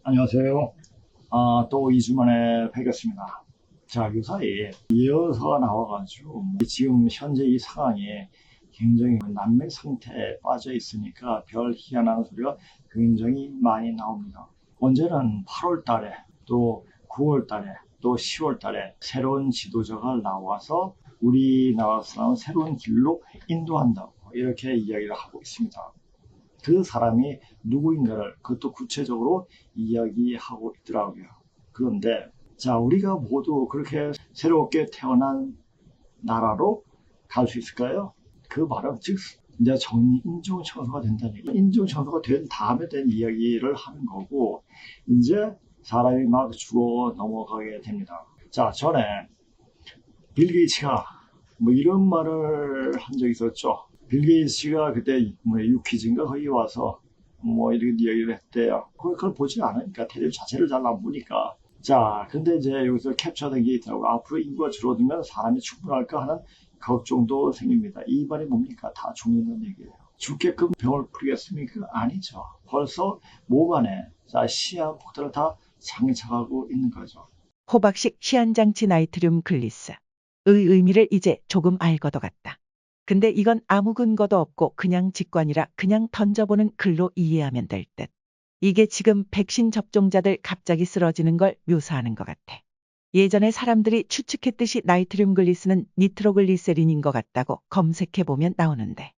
안녕하세요. 또 2주 만에 뵙겠습니다. 자, 요사이 이어서 나와가지고 지금 현재 이 상황이 굉장히 난맥 상태에 빠져 있으니까 별 희한한 소리가 굉장히 많이 나옵니다. 언제는 8월 달에 또 9월 달에 또 10월 달에 새로운 지도자가 나와서 우리나라 사람을 새로운 길로 인도한다고 이렇게 이야기를 하고 있습니다. 그 사람이 누구인가를 그것도 구체적으로 이야기하고 있더라고요. 그런데 자, 우리가 모두 그렇게 새롭게 태어난 나라로 갈 수 있을까요? 그 말은 즉 이제 인종 청소가 된다는 얘기. 인종 청소가 된 다음에 된 이야기를 하는 거고 이제 사람이 막 죽어 넘어가게 됩니다. 자, 전에 빌 게이츠가 뭐 이런 말을 한 적이 있었죠. 빌 게이츠가 그때 뭐 유퀴즈인가 거기 와서 뭐 이렇게 이야기를 했대요. 그걸 보지 않으니까 텔레비 자체를 잘 안 보니까. 자, 근데 이제 여기서 캡처된 게 있더라고. 앞으로 인구가 줄어들면 사람이 충분할까 하는 걱정도 생깁니다. 이 말이 뭡니까? 다 죽는다는 얘기예요. 죽게끔 병을 풀겠습니까? 아니죠. 벌써 몸 안에 시한폭탄을 다 장착하고 있는 거죠. 호박식 시한장치 나이트륨 글리스의 의미를 이제 조금 알 것도 같다. 근데 이건 아무 근거도 없고 그냥 직관이라 그냥 던져보는 글로 이해하면 될 듯. 이게 지금 백신 접종자들 갑자기 쓰러지는 걸 묘사하는 것 같아. 예전에 사람들이 추측했듯이 나이트륨 글리스는 니트로글리세린인 것 같다고 검색해보면 나오는데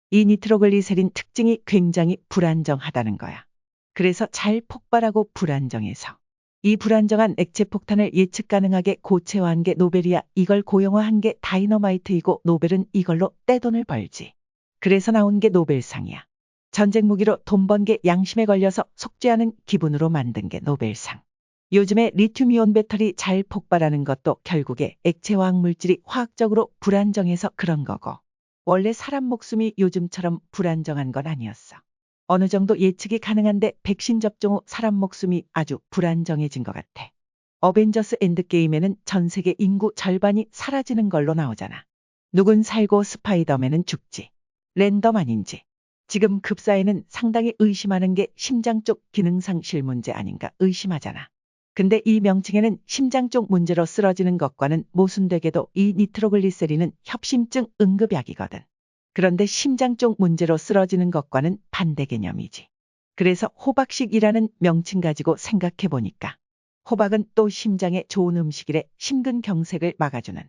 이 니트로글리세린 특징이 굉장히 불안정하다는 거야. 그래서 잘 폭발하고 불안정해서 이 불안정한 액체 폭탄을 예측 가능하게 고체화한 게 노벨이야. 이걸 고형화한 게 다이너마이트이고 노벨은 이걸로 떼돈을 벌지. 그래서 나온 게 노벨상이야. 전쟁 무기로 돈 번 게 양심에 걸려서 속죄하는 기분으로 만든 게 노벨상. 요즘에 리튬이온 배터리 잘 폭발하는 것도 결국에 액체화학 물질이 화학적으로 불안정해서 그런 거고. 원래 사람 목숨이 요즘처럼 불안정한 건 아니었어. 어느 정도 예측이 가능한데 백신 접종 후 사람 목숨이 아주 불안정해진 것 같아. 어벤져스 엔드게임에는 전 세계 인구 절반이 사라지는 걸로 나오잖아. 누군 살고 스파이더맨은 죽지. 랜덤 아닌지. 지금 급사에는 상당히 의심하는 게 심장 쪽 기능상실 문제 아닌가 의심하잖아. 근데 이 명칭에는 심장 쪽 문제로 쓰러지는 것과는 모순되게도 이 니트로글리세린은 협심증 응급약이거든. 그런데 심장 쪽 문제로 쓰러지는 것과는 반대 개념이지. 그래서 호박식이라는 명칭 가지고 생각해 보니까 호박은 또 심장에 좋은 음식이래. 심근경색을 막아주는.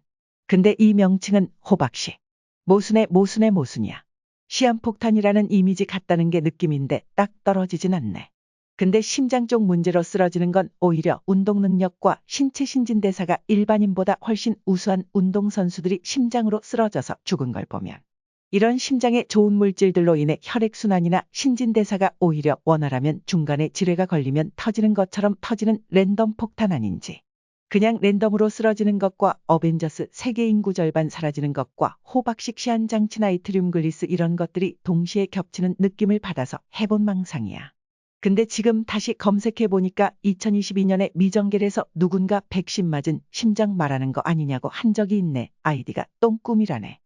근데 이 명칭은 호박식. 모순의 모순이야. 시한폭탄이라는 이미지 같다는 게 느낌인데 딱 떨어지진 않네. 근데 심장 쪽 문제로 쓰러지는 건 오히려 운동 능력과 신체 신진대사가 일반인보다 훨씬 우수한 운동선수들이 심장으로 쓰러져서 죽은 걸 보면 이런 심장에 좋은 물질들로 인해 혈액순환이나 신진대사가 오히려 원활하면 중간에 지뢰가 걸리면 터지는 것처럼 터지는 랜덤 폭탄 아닌지. 그냥 랜덤으로 쓰러지는 것과 어벤져스 세계 인구 절반 사라지는 것과 호박식 시한장치 나이트륨 글리스 이런 것들이 동시에 겹치는 느낌을 받아서 해본 망상이야. 근데 지금 다시 검색해 보니까 2022년에 미정겔에서 누군가 백신 맞은 심장 말하는 거 아니냐고 한 적이 있네. 아이디가 똥꿈이라네.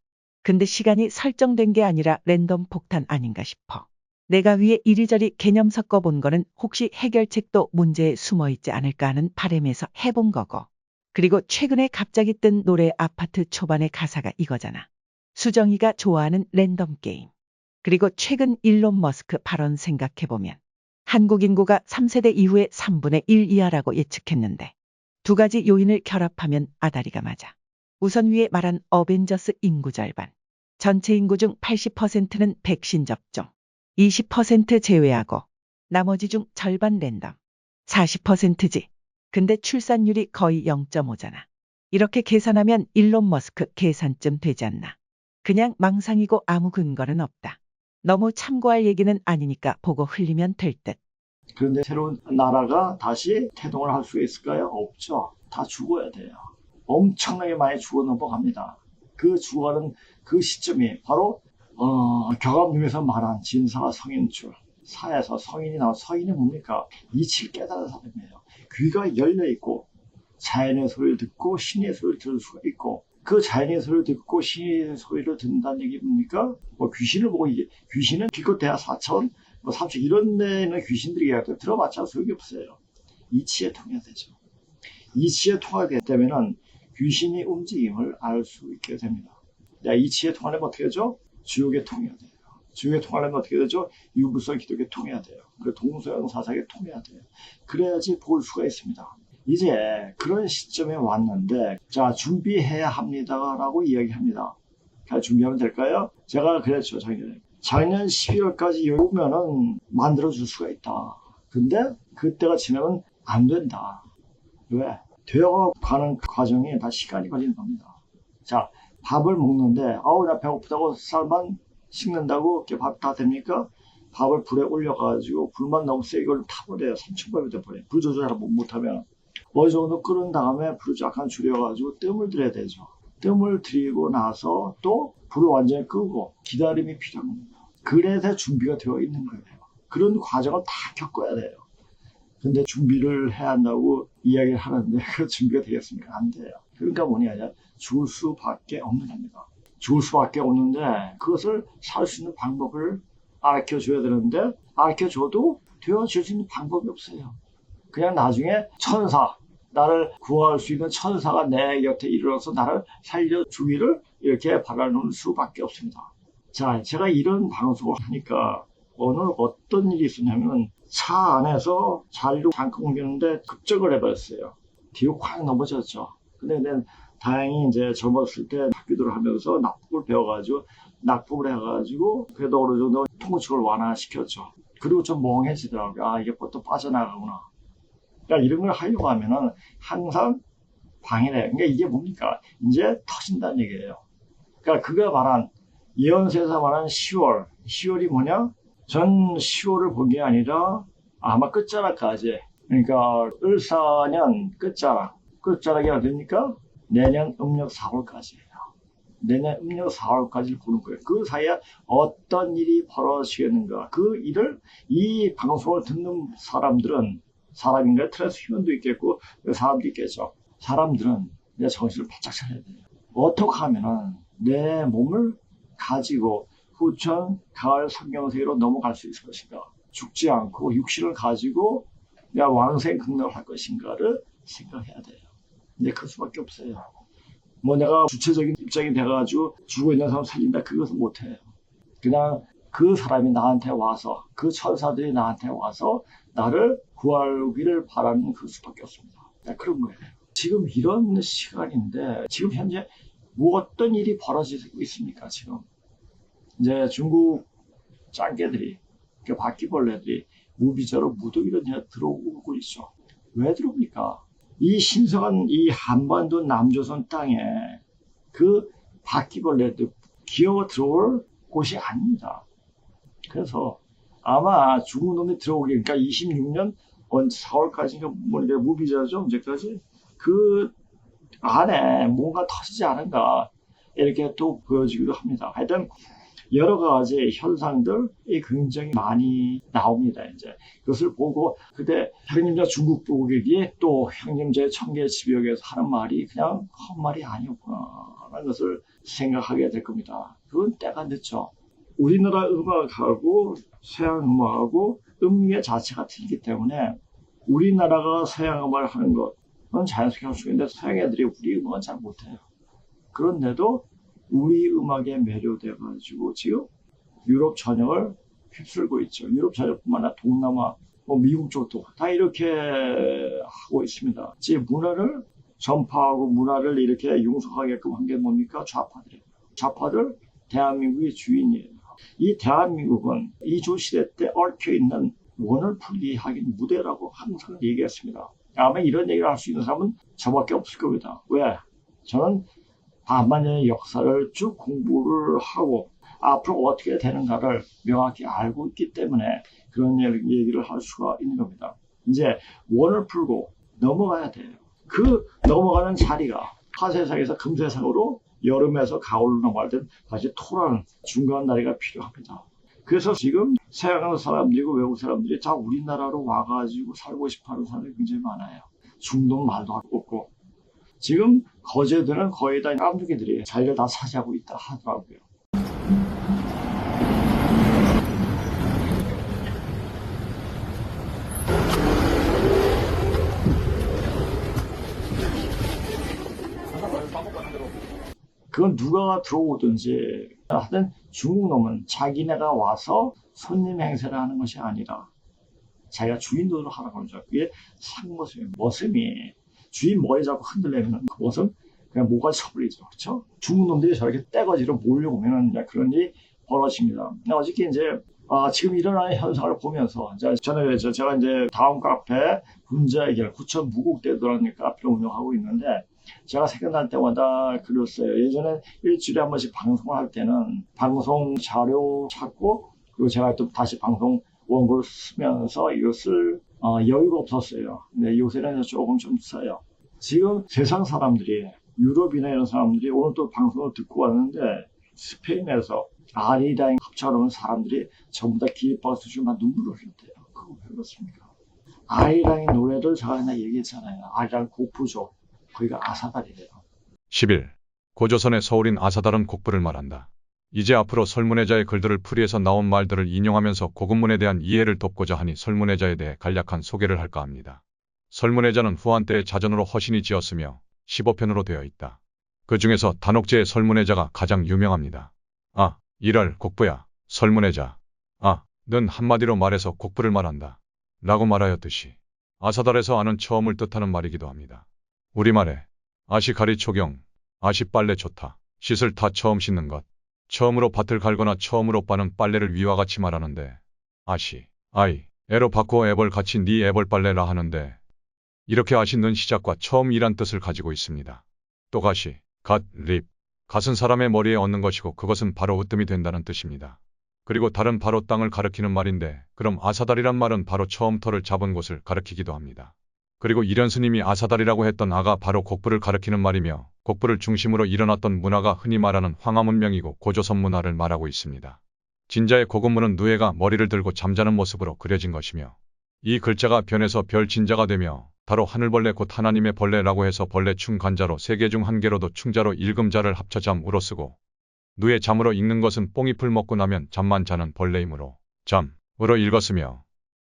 근데 시간이 설정된 게 아니라 랜덤 폭탄 아닌가 싶어. 내가 위에 이리저리 개념 섞어 본 거는 혹시 해결책도 문제에 숨어 있지 않을까 하는 바람에서 해본 거고. 그리고 최근에 갑자기 뜬 노래 아파트 초반의 가사가 이거잖아. 수정이가 좋아하는 랜덤 게임. 그리고 최근 일론 머스크 발언 생각해보면 한국 인구가 3세대 이후에 3분의 1 이하라고 예측했는데 두 가지 요인을 결합하면 아다리가 맞아. 우선 위에 말한 어벤져스 인구 절반. 전체 인구 중 80%는 백신 접종, 20% 제외하고 나머지 중 절반 랜덤, 40%지. 근데 출산율이 거의 0.5잖아. 이렇게 계산하면 일론 머스크 계산쯤 되지 않나. 그냥 망상이고 아무 근거는 없다. 너무 참고할 얘기는 아니니까 보고 흘리면 될 듯. 그런데 새로운 나라가 다시 태동을 할 수 있을까요? 없죠. 다 죽어야 돼요. 엄청나게 많이 죽어 넘어갑니다. 그 죽어가는 그 시점이 바로 경암중에서 말한 진사가 성인줄. 사에서 성인이 나와. 성인이 뭡니까? 이치를 깨달은 사람이에요. 귀가 열려있고 자연의 소리를 듣고 신의 소리를 들을 수가 있고, 그 자연의 소리를 듣고 신의 소리를 듣는다는 얘기 뭡니까? 뭐 귀신을 보고 귀신은 기껏 대하 4차원 뭐 3층 이런 데는 귀신들이 들어봤자 소용이 없어요. 이치에 통해야 되죠. 이치에 통하게 되면은 귀신이 움직임을 알 수 있게 됩니다. 야, 이치에 통하려면 어떻게 되죠? 주역에 통해야 돼요. 주역에 통하려면 어떻게 되죠? 유부서 기독에 통해야 돼요. 그 동서양 사상에 통해야 돼요. 그래야지 볼 수가 있습니다. 이제 그런 시점에 왔는데, 자, 준비해야 합니다라고 이야기합니다. 자, 준비하면 될까요? 제가 그랬죠, 작년 12월까지 오면은 만들어줄 수가 있다. 근데 그때가 지나면 안 된다. 왜? 되어가는 과정에 다 시간이 걸리는 겁니다. 자, 밥을 먹는데, 아우, 나 배고프다고 쌀만 식는다고 밥 다 됩니까? 밥을 불에 올려가지고 불만 너무 세게 올리면 타버려요. 삼천밥이 돼버려요. 불 조절 못하면. 어느 정도 끓은 다음에 불을 약간 줄여가지고 뜸을 들여야 되죠. 뜸을 들이고 나서 또 불을 완전히 끄고 기다림이 필요합니다. 그래서 준비가 되어 있는 거예요. 그런 과정을 다 겪어야 돼요. 근데 준비를 해야 한다고 이야기를 하는데 그 준비가 되겠습니까? 안 돼요. 그러니까 뭐냐, 죽을 수밖에 없는 겁니다. 죽을 수밖에 없는데 그것을 살 수 있는 방법을 알려줘야 되는데 알려줘도 되어질 수 있는 방법이 없어요. 그냥 나중에 천사, 나를 구할 수 있는 천사가 내 곁에 이르러서 나를 살려주기를 이렇게 바라는 수밖에 없습니다. 자, 제가 이런 방송을 하니까 오늘 어떤 일이 있었냐면 차 안에서 자리로 잠깐 옮기는데 급정을 해버렸어요. 뒤로 콱 넘어졌죠. 근데 다행히 이제 젊었을 때 학교들을 하면서 낙법을 배워가지고 낙법을 해가지고 그래도 어느 정도 통증을 완화시켰죠. 그리고 좀 멍해지더라고요. 아, 이게 또 빠져나가구나. 그러니까 이런 걸 하려고 하면은 항상 방해를 해요. 그러니까 이게 뭡니까? 이제 터진다는 얘기예요. 그러니까 그가 말한 예언서에서 말한 10월. 10월이 뭐냐? 전 10월을 본 게 아니라 아마 끝자락까지. 그러니까 을사년 끝자락. 끝자락이 어딥니까? 내년 음력 4월까지예요. 내년 음력 4월까지를 보는 거예요. 그 사이에 어떤 일이 벌어지겠는가. 그 일을 이 방송을 듣는 사람들은 사람인가요? 트랜스휴먼도 있겠고 사람도 있겠죠. 사람들은 내 정신을 바짝 차려야 돼요. 어떻게 하면은 내 몸을 가지고 후천, 가을, 성경세계로 넘어갈 수 있을 것인가. 죽지 않고 육신을 가지고 내가 왕생 극락을 할 것인가를 생각해야 돼요. 이제 그럴 수밖에 없어요. 뭐 내가 주체적인 입장이 돼가지고 죽어 있는 사람 살린다, 그것은 못해요. 그냥 그 사람이 나한테 와서, 그 천사들이 나한테 와서 나를 구하기를 바라는 그 수밖에 없습니다. 그런 거예요. 지금 이런 시간인데 지금 현재 뭐 어떤 일이 벌어지고 있습니까? 지금 이제 중국 짱개들이, 그 바퀴벌레들이 무비자로 무더기로 들어오고 있죠. 왜 들어옵니까? 이 신성한 이 한반도 남조선 땅에 그 바퀴벌레들 기어가 들어올 곳이 아닙니다. 그래서 아마 중국 놈이 들어오게, 그러니까 26년 4월까지인가 뭐니까 무비자죠, 언제까지? 그 안에 뭔가 터지지 않은가 이렇게 또 보여지기도 합니다. 하여튼 여러 가지 현상들이 굉장히 많이 나옵니다. 이제 그것을 보고 그때 형님자 중국 보기에 또 형님자의 청계 지역에서 하는 말이 그냥 헛말이 아니었구나라는 것을 생각하게 될 겁니다. 그건 때가 늦죠. 우리나라 음악하고 서양 음악하고 음계 자체가 틀리기 때문에 우리나라가 서양 음악을 하는 것은 자연스럽게 할 수 있는데 서양 애들이 우리 음악은 잘 못해요. 그런데도 우리 음악에 매료돼가지고 지금 유럽 전역을 휩쓸고 있죠. 유럽 전역뿐만 아니라 동남아, 미국 쪽도 다 이렇게 하고 있습니다. 제 문화를 전파하고 문화를 이렇게 융성하게끔 한 게 뭡니까? 좌파들이에요. 좌파들 대한민국의 주인이에요. 이 대한민국은 이조시대 때 얽혀있는 원을 풀이하기 무대라고 항상 얘기했습니다. 아마 이런 얘기를 할 수 있는 사람은 저밖에 없을 겁니다. 왜? 저는 반만년의 역사를 쭉 공부를 하고 앞으로 어떻게 되는가를 명확히 알고 있기 때문에 그런 얘기를 할 수가 있는 겁니다. 이제 원을 풀고 넘어가야 돼요. 그 넘어가는 자리가 하세상에서 금세상으로 여름에서 가을로 넘어갈 땐 다시 토라는 중간 다리가 필요합니다. 그래서 지금 서양 사람들이고 외국 사람들이 다 우리나라로 와가지고 살고 싶어하는 사람이 굉장히 많아요. 중동 말도 없고 지금 거제들은 거의 다 깜둥이들이 자리를 다 차지하고 있다 하더라고요. 그건 누가 들어오든지 하여튼 중국 놈은 자기네가 와서 손님 행세를 하는 것이 아니라 자기가 주인 노릇을 하라고 그러죠. 그게 상모습이에요. 모습이 주인 머리 잡고 흔들려면 그 모습 그냥 모가지 쳐버리죠. 그렇죠? 중국 놈들이 저렇게 떼거지로 몰려오면 그런 일이 벌어집니다. 어저께 이제 지금 일어나는 현상을 보면서 저는 제가 이제 다음 카페 군자 해결 구천 무국대도라는 카페를 운영하고 있는데 제가 생각날 때마다 그랬어요. 예전에 일주일에 한 번씩 방송을 할 때는 방송 자료 찾고 그리고 제가 또 다시 방송 원고를 쓰면서 이것을 여유가 없었어요. 근데 요새는 조금 좀 써요. 지금 세상 사람들이 유럽이나 이런 사람들이 오늘 또 방송을 듣고 왔는데 스페인에서 아리랑 합창하는 사람들이 전부 다 기립박수 주면 눈물을 흘렸대요. 그거 왜 그렇습니까? 아리랑의 노래를 제가 옛날에 얘기했잖아요. 아리랑 곡부죠. 거기가 아사달이래요. 10일 고조선의 서울인 아사달은 곡부를 말한다. 이제 앞으로 설문해자의 글들을 풀이해서 나온 말들을 인용하면서 고급문에 대한 이해를 돕고자 하니 설문해자에 대해 간략한 소개를 할까 합니다. 설문해자는 후한 때의 자전으로 허신이 지었으며 15편으로 되어 있다. 그 중에서 단옥제의 설문해자가 가장 유명합니다. 이랄 곡부야, 설문해자. 는 한마디로 말해서 곡부를 말한다. 라고 말하였듯이 아사달에서 아는 처음을 뜻하는 말이기도 합니다. 우리말에 아시가리 초경, 아시빨래 좋다. 씻을 다 처음 씻는 것. 처음으로 밭을 갈거나 처음으로 빠는 빨래를 위와 같이 말하는데 애로 바꾸어 애벌 같이 네 애벌 빨래라 하는데 이렇게 아시는 시작과 처음이란 뜻을 가지고 있습니다. 또 갓은 사람의 머리에 얹는 것이고 그것은 바로 으뜸이 된다는 뜻입니다. 그리고 달은 바로 땅을 가리키는 말인데 그럼 아사달이란 말은 바로 처음터를 잡은 곳을 가리키기도 합니다. 그리고 이련 스님이 아사달이라고 했던 아가 바로 곡부를 가리키는 말이며 곡부를 중심으로 일어났던 문화가 흔히 말하는 황하문명이고 고조선 문화를 말하고 있습니다. 진자의 고급문은 누에가 머리를 들고 잠자는 모습으로 그려진 것이며 이 글자가 변해서 별진자가 되며 바로 하늘벌레 곧 하나님의 벌레라고 해서 벌레 충간자로 3개 중 1개로도 충자로 읽음자를 합쳐 잠으로 쓰고 누의 잠으로 읽는 것은 뽕잎을 먹고 나면 잠만 자는 벌레이므로 잠으로 읽었으며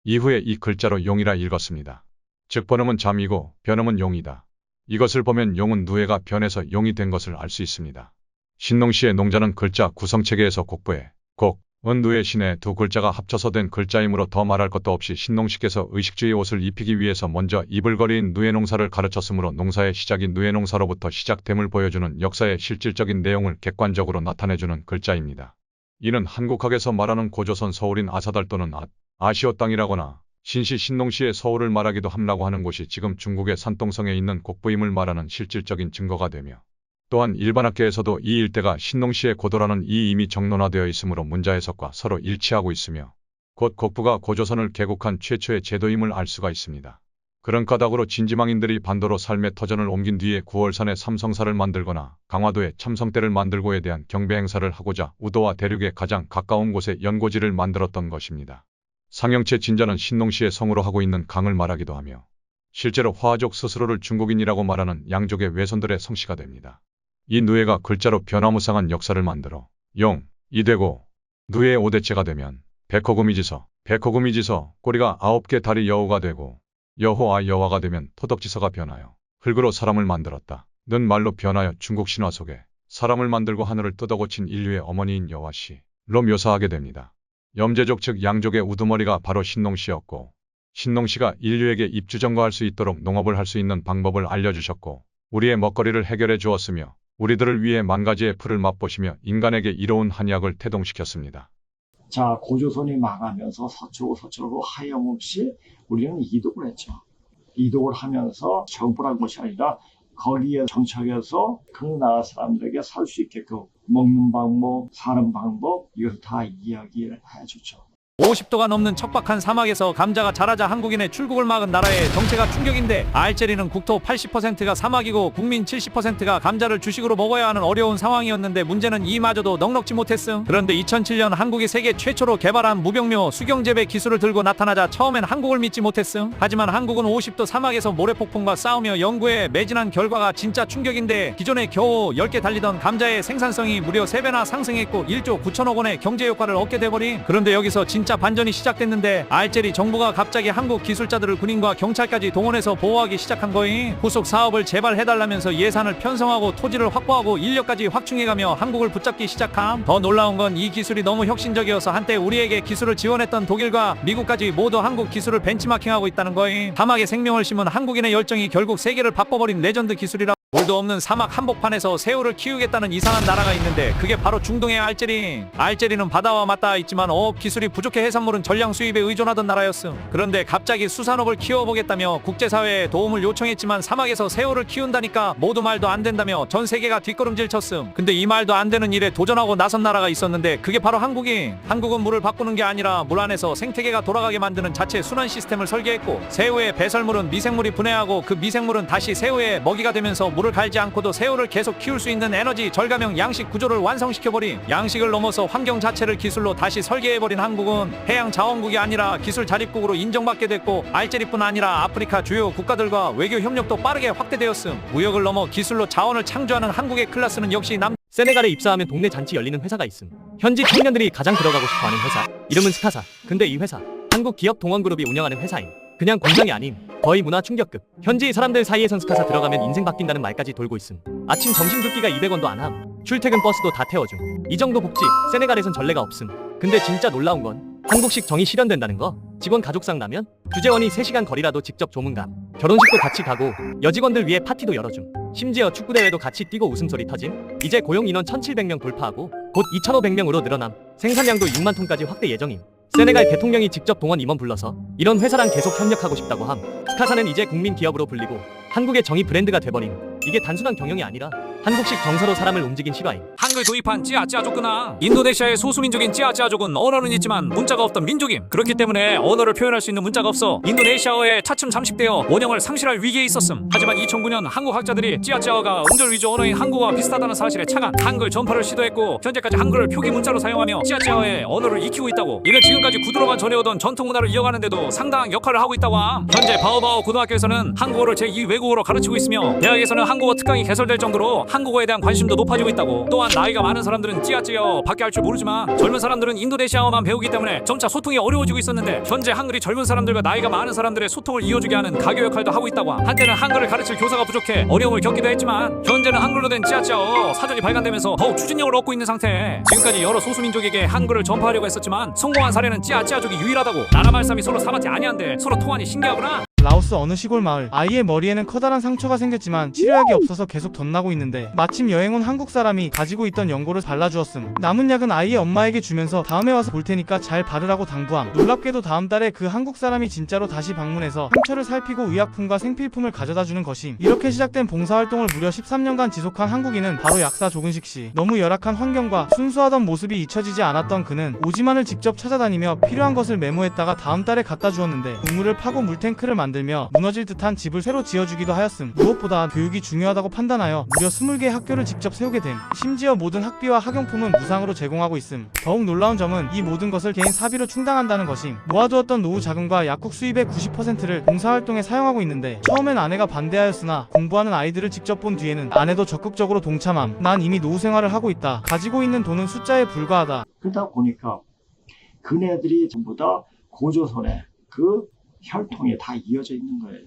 이후에 이 글자로 용이라 읽었습니다. 즉 번음은 잠이고 변음은 용이다. 이것을 보면 용은 누에가 변해서 용이 된 것을 알 수 있습니다. 신농시의 농자는 글자 구성체계에서 곡부에 곡은 누의 신의 두 글자가 합쳐서 된 글자이므로 더 말할 것도 없이 신농시께서 의식주의 옷을 입히기 위해서 먼저 이불거리인 누의 농사를 가르쳤으므로 농사의 시작인 누의 농사로부터 시작됨을 보여주는 역사의 실질적인 내용을 객관적으로 나타내주는 글자입니다. 이는 한국학에서 말하는 고조선 서울인 아사달 또는 아시오 땅이라거나 신시 신농시의 서울을 말하기도 함라고 하는 곳이 지금 중국의 산동성에 있는 곡부임을 말하는 실질적인 증거가 되며 또한 일반학계에서도 이 일대가 신농시의 고도라는 이 이미 정론화되어 있으므로 문자 해석과 서로 일치하고 있으며 곧 곡부가 고조선을 개국한 최초의 제도임을 알 수가 있습니다. 그런 까닭으로 진지망인들이 반도로 삶의 터전을 옮긴 뒤에 9월산에 삼성사를 만들거나 강화도에 참성대를 만들고에 대한 경배 행사를 하고자 우도와 대륙에 가장 가까운 곳에 연고지를 만들었던 것입니다. 상영체 진자는 신농시의 성으로 하고 있는 강을 말하기도 하며 실제로 화족 스스로를 중국인이라고 말하는 양족의 외손들의 성씨가 됩니다. 이 누에가 글자로 변화무쌍한 역사를 만들어 용이 되고 누의 5대째가 되면 백호금이지서 꼬리가 9개 다리 여우가 되고 여호와 여와가 되면 토덕지서가 변하여 흙으로 사람을 만들었다. 는 말로 변하여 중국 신화 속에 사람을 만들고 하늘을 뜯어고친 인류의 어머니인 여와시로 묘사하게 됩니다. 염제족 즉 양족의 우두머리가 바로 신농시였고 신농시가 인류에게 입주전거할 수 있도록 농업을 할 수 있는 방법을 알려주셨고 우리의 먹거리를 해결해 주었으며 우리들을 위해 만 가지의 풀을 맛보시며 인간에게 이로운 한약을 태동시켰습니다. 자, 고조선이 망하면서 서초고 하염없이 우리는 이독을 했죠. 이독을 하면서 정벌한 것이 아니라 거기에 정착해서 그 나라 사람들에게 살 수 있게끔 먹는 방법, 사는 방법 이것을 다 이야기를 해주죠. 50도가 넘는 척박한 사막에서 감자가 자라자 한국인의 출국을 막은 나라의 정체가 충격인데 알제리는 국토 80%가 사막이고 국민 70%가 감자를 주식으로 먹어야 하는 어려운 상황이었는데 문제는 이마저도 넉넉지 못했음. 그런데 2007년 한국이 세계 최초로 개발한 무병묘 수경재배 기술을 들고 나타나자 처음엔 한국을 믿지 못했음. 하지만 한국은 50도 사막에서 모래폭풍과 싸우며 연구에 매진한 결과가 진짜 충격인데 기존에 겨우 10개 달리던 감자의 생산성이 무려 3배나 상승했고 1조 9천억 원의 경제 효과를 얻게 돼버린. 그런데 여기서 진짜 진짜 반전이 시작됐는데 알제리 정부가 갑자기 한국 기술자들을 군인과 경찰까지 동원해서 보호하기 시작한 거임. 후속 사업을 재발해달라면서 예산을 편성하고 토지를 확보하고 인력까지 확충해가며 한국을 붙잡기 시작함. 더 놀라운 건 이 기술이 너무 혁신적이어서 한때 우리에게 기술을 지원했던 독일과 미국까지 모두 한국 기술을 벤치마킹하고 있다는 거임. 사막에 생명을 심은 한국인의 열정이 결국 세계를 바꿔버린 레전드 기술이라. 물도 없는 사막 한복판에서 새우를 키우겠다는 이상한 나라가 있는데 그게 바로 중동의 알제리. 알제리는 바다와 맞닿아 있지만 어업 기술이 부족해 해산물은 전량 수입에 의존하던 나라였음. 그런데 갑자기 수산업을 키워보겠다며 국제사회에 도움을 요청했지만 사막에서 새우를 키운다니까 모두 말도 안 된다며 전 세계가 뒷걸음질 쳤음. 근데 이 말도 안 되는 일에 도전하고 나선 나라가 있었는데 그게 바로 한국이. 한국은 물을 바꾸는 게 아니라 물 안에서 생태계가 돌아가게 만드는 자체 순환 시스템을 설계했고, 새우의 배설물은 미생물이 분해하고 그 미생물은 다시 새우의 먹이가 되면서 물을 갈지 않고도 새우를 계속 키울 수 있는 에너지 절감형 양식 구조를 완성시켜버린, 양식을 넘어서 환경 자체를 기술로 다시 설계해버린 한국은 해양 자원국이 아니라 기술 자립국으로 인정받게 됐고, 알제리뿐 아니라 아프리카 주요 국가들과 외교 협력도 빠르게 확대되었음. 무역을 넘어 기술로 자원을 창조하는 한국의 클래스는 역시 세네갈에 입사하면 동네 잔치 열리는 회사가 있음. 현지 청년들이 가장 들어가고 싶어하는 회사. 이름은 스카사. 근데 이 회사 한국 기업 동원그룹이 운영하는 회사임. 그냥 공장이 아님 거의 문화 충격급. 현지 사람들 사이에선 스카사 들어가면 인생 바뀐다는 말까지 돌고 있음. 아침 점심 두 끼가 200원도 안 함. 출퇴근 버스도 다 태워줌. 이 정도 복지 세네갈에선 전례가 없음. 근데 진짜 놀라운 건 한국식 정이 실현된다는 거. 직원 가족상 라면, 주재원이 3시간 거리라도 직접 조문감. 결혼식도 같이 가고 여직원들 위해 파티도 열어줌. 심지어 축구대회도 같이 뛰고 웃음소리 터짐. 이제 고용 인원 1700명 돌파하고 곧 2500명으로 늘어남. 생산량도 6만 톤까지 확대 예정임. 세네갈 대통령이 직접 동원 임원 불러서 이런 회사랑 계속 협력하고 싶다고 함. 스카사는 이제 국민 기업으로 불리고 한국의 정의 브랜드가 돼버림. 이게 단순한 경영이 아니라 한국식 정서로 사람을 움직인 실화임. 한글 도입한 찌아찌아족구나. 인도네시아의 소수민족인 찌아찌아족은 언어는 있지만 문자가 없던 민족임. 그렇기 때문에 언어를 표현할 수 있는 문자가 없어 인도네시아어에 차츰 잠식되어 원형을 상실할 위기에 있었음. 하지만 2009년 한국 학자들이 찌아찌아어가 음절 위주 언어인 한국어와 비슷하다는 사실에 착안 한글 전파를 시도했고, 현재까지 한글을 표기 문자로 사용하며 찌아찌아어의 언어를 익히고 있다고. 이는 지금까지 구두로만 전해오던 전통 문화를 이어가는데도 상당한 역할을 하고 있다고 함. 현재 바오바오 고등학교에서는 한국어를 제2 외국어로 가르치고 있으며, 대학에서는 한국어 특강이 개설될 정도로 한국어에 대한 관심도 높아지고 있다고. 또한 나이가 많은 사람들은 찌아찌아어 밖에 할 줄 모르지만 젊은 사람들은 인도네시아어만 배우기 때문에 점차 소통이 어려워지고 있었는데, 현재 한글이 젊은 사람들과 나이가 많은 사람들의 소통을 이어주게 하는 가교 역할도 하고 있다고 함. 한때는 한글을 가르칠 교사가 부족해 어려움을 겪기도 했지만 현재는 한글로 된 찌아찌아어 사전이 발간되면서 더욱 추진력을 얻고 있는 상태. 지금까지 여러 소수민족에게 한글을 전파하려고 했었지만 성공한 사례는 찌아찌아족이 유일하다고. 나라 말싸움이 서로 사바지 아니한데 서로 통하니 신기하구나. 라오스 어느 시골 마을. 아이의 머리에는 커다란 상처가 생겼지만 치료약이 없어서 계속 덧나고 있는데 마침 여행 온 한국 사람이 가지고 있던 연고를 발라주었음. 남은 약은 아이의 엄마에게 주면서 다음에 와서 볼 테니까 잘 바르라고 당부함. 놀랍게도 다음 달에 그 한국 사람이 진짜로 다시 방문해서 상처를 살피고 의약품과 생필품을 가져다주는 것임. 이렇게 시작된 봉사활동을 무려 13년간 지속한 한국인은 바로 약사 조근식 씨. 너무 열악한 환경과 순수하던 모습이 잊혀지지 않았던 그는 오지만을 직접 찾아다니며 필요한 것을 메모했다가 다음 달에 갖다 주었는데, 우물을 파고 물탱크를 만들며 무너질 듯한 집을 새로 지어주기도 하였음. 무엇보다 교육이 중요하다고 판단하여 무려 20개의 학교를 직접 세우게 됨. 심지어 모든 학비와 학용품은 무상으로 제공하고 있음. 더욱 놀라운 점은 이 모든 것을 개인 사비로 충당한다는 것임. 모아두었던 노후 자금과 약국 수입의 90%를 봉사활동에 사용하고 있는데, 처음엔 아내가 반대하였으나 공부하는 아이들을 직접 본 뒤에는 아내도 적극적으로 동참함. 난 이미 노후 생활을 하고 있다. 가지고 있는 돈은 숫자에 불과하다. 그러다 보니까 그네들이 전부 다 고조선의 그 혈통에 다 이어져 있는 거예요.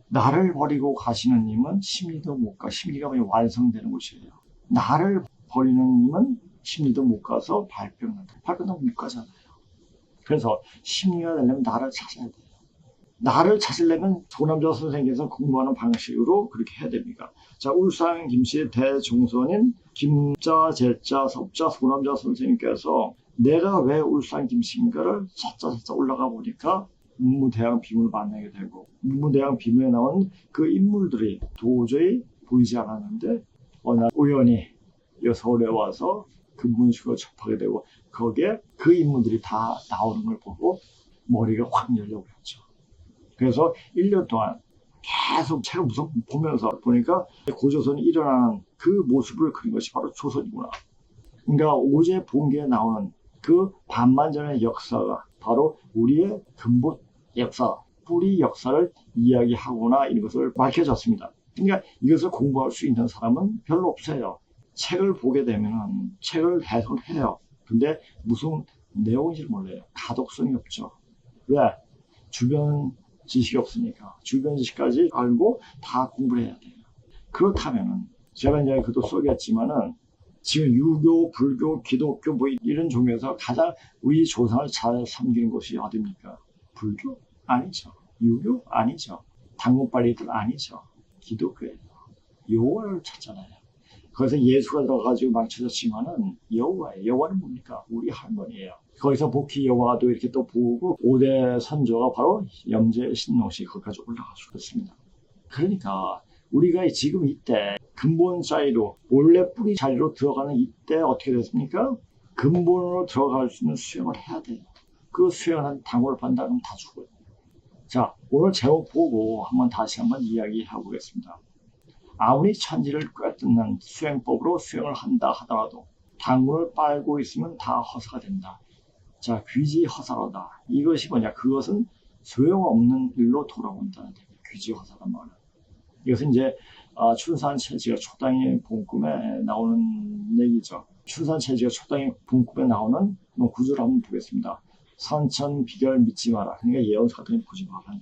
나를 버리고 가시는 님은 심리도 못 가. 심리가 완성되는 곳이에요. 나를 버리는 님은 심리도 못 가서 발병도 못 가잖아요. 그래서 심리가 되려면 나를 찾아야 돼요. 나를 찾으려면 조남자 선생님께서 공부하는 방식으로 그렇게 해야 됩니다. 자, 울산 김씨의 대종선인 김자, 제자, 섭자, 조남자 선생님께서 내가 왜 울산 김씨인가를 차차 올라가 보니까 문무대왕 비문을 만나게 되고, 문무대왕 비문에 나온 그 인물들이 도저히 보이지 않았는데 어느 날 우연히 서울에 와서 그 문식을 접하게 되고, 거기에 그 인물들이 다 나오는 걸 보고 머리가 확 열려버렸죠. 그래서 1년 동안 계속 책을 보면서 보니까 고조선이 일어나는 그 모습을 그린 것이 바로 조선이구나. 그러니까 오제 본계에 나오는 그 반만전의 역사가 바로 우리의 근본 역사, 뿌리 역사를 이야기하거나 이런 것을 밝혀졌습니다. 그러니까 이것을 공부할 수 있는 사람은 별로 없어요. 책을 보게 되면 책을 해석해요. 근데 무슨 내용인지를 몰라요. 가독성이 없죠. 왜? 주변 지식이 없으니까. 주변 지식까지 알고 다 공부를 해야 돼요. 그렇다면은 제가 이제 그도 쏘겠지만은 지금 유교, 불교, 기독교 뭐 이런 종교에서 가장 우리 조상을 잘 섬기는 것이 어디입니까? 불교? 아니죠. 유교? 아니죠. 당근바리들 아니죠. 기독교예요. 여호와를 찾잖아요. 거기서 예수가 들어가지고 망쳐졌지만은 여호와예요. 여호와는 뭡니까? 우리 할머니예요. 거기서 복희 여호와도 이렇게 또 보고 5대 선조가 바로 염제 신농씨 거기까지 올라갈 수 있습니다. 그러니까 우리가 지금 이때 근본 자리로 원래 뿌리 자리로 들어가는 이때 어떻게 됐습니까? 근본으로 들어갈 수 있는 수행을 해야 돼요. 그 수행을 당골을 판다면 다 죽어요. 자, 오늘 제목 보고 다시 한번 이야기해 보겠습니다. 아무리 천지를 꿰뚫는 수행법으로 수행을 한다 하더라도 당군을 빨고 있으면 다 허사가 된다. 자, 귀지허사로다. 이것이 뭐냐? 그것은 소용없는 일로 돌아온다는 얘기예요. 귀지허사란 말은. 이것은 이제 춘산체지가 초당의 본꿈에 나오는 얘기죠. 춘산체지가 초당의 본꿈에 나오는 구조를 한번 보겠습니다. 선천비결 믿지 마라. 그러니까 예언서 같은 거 보지 마라.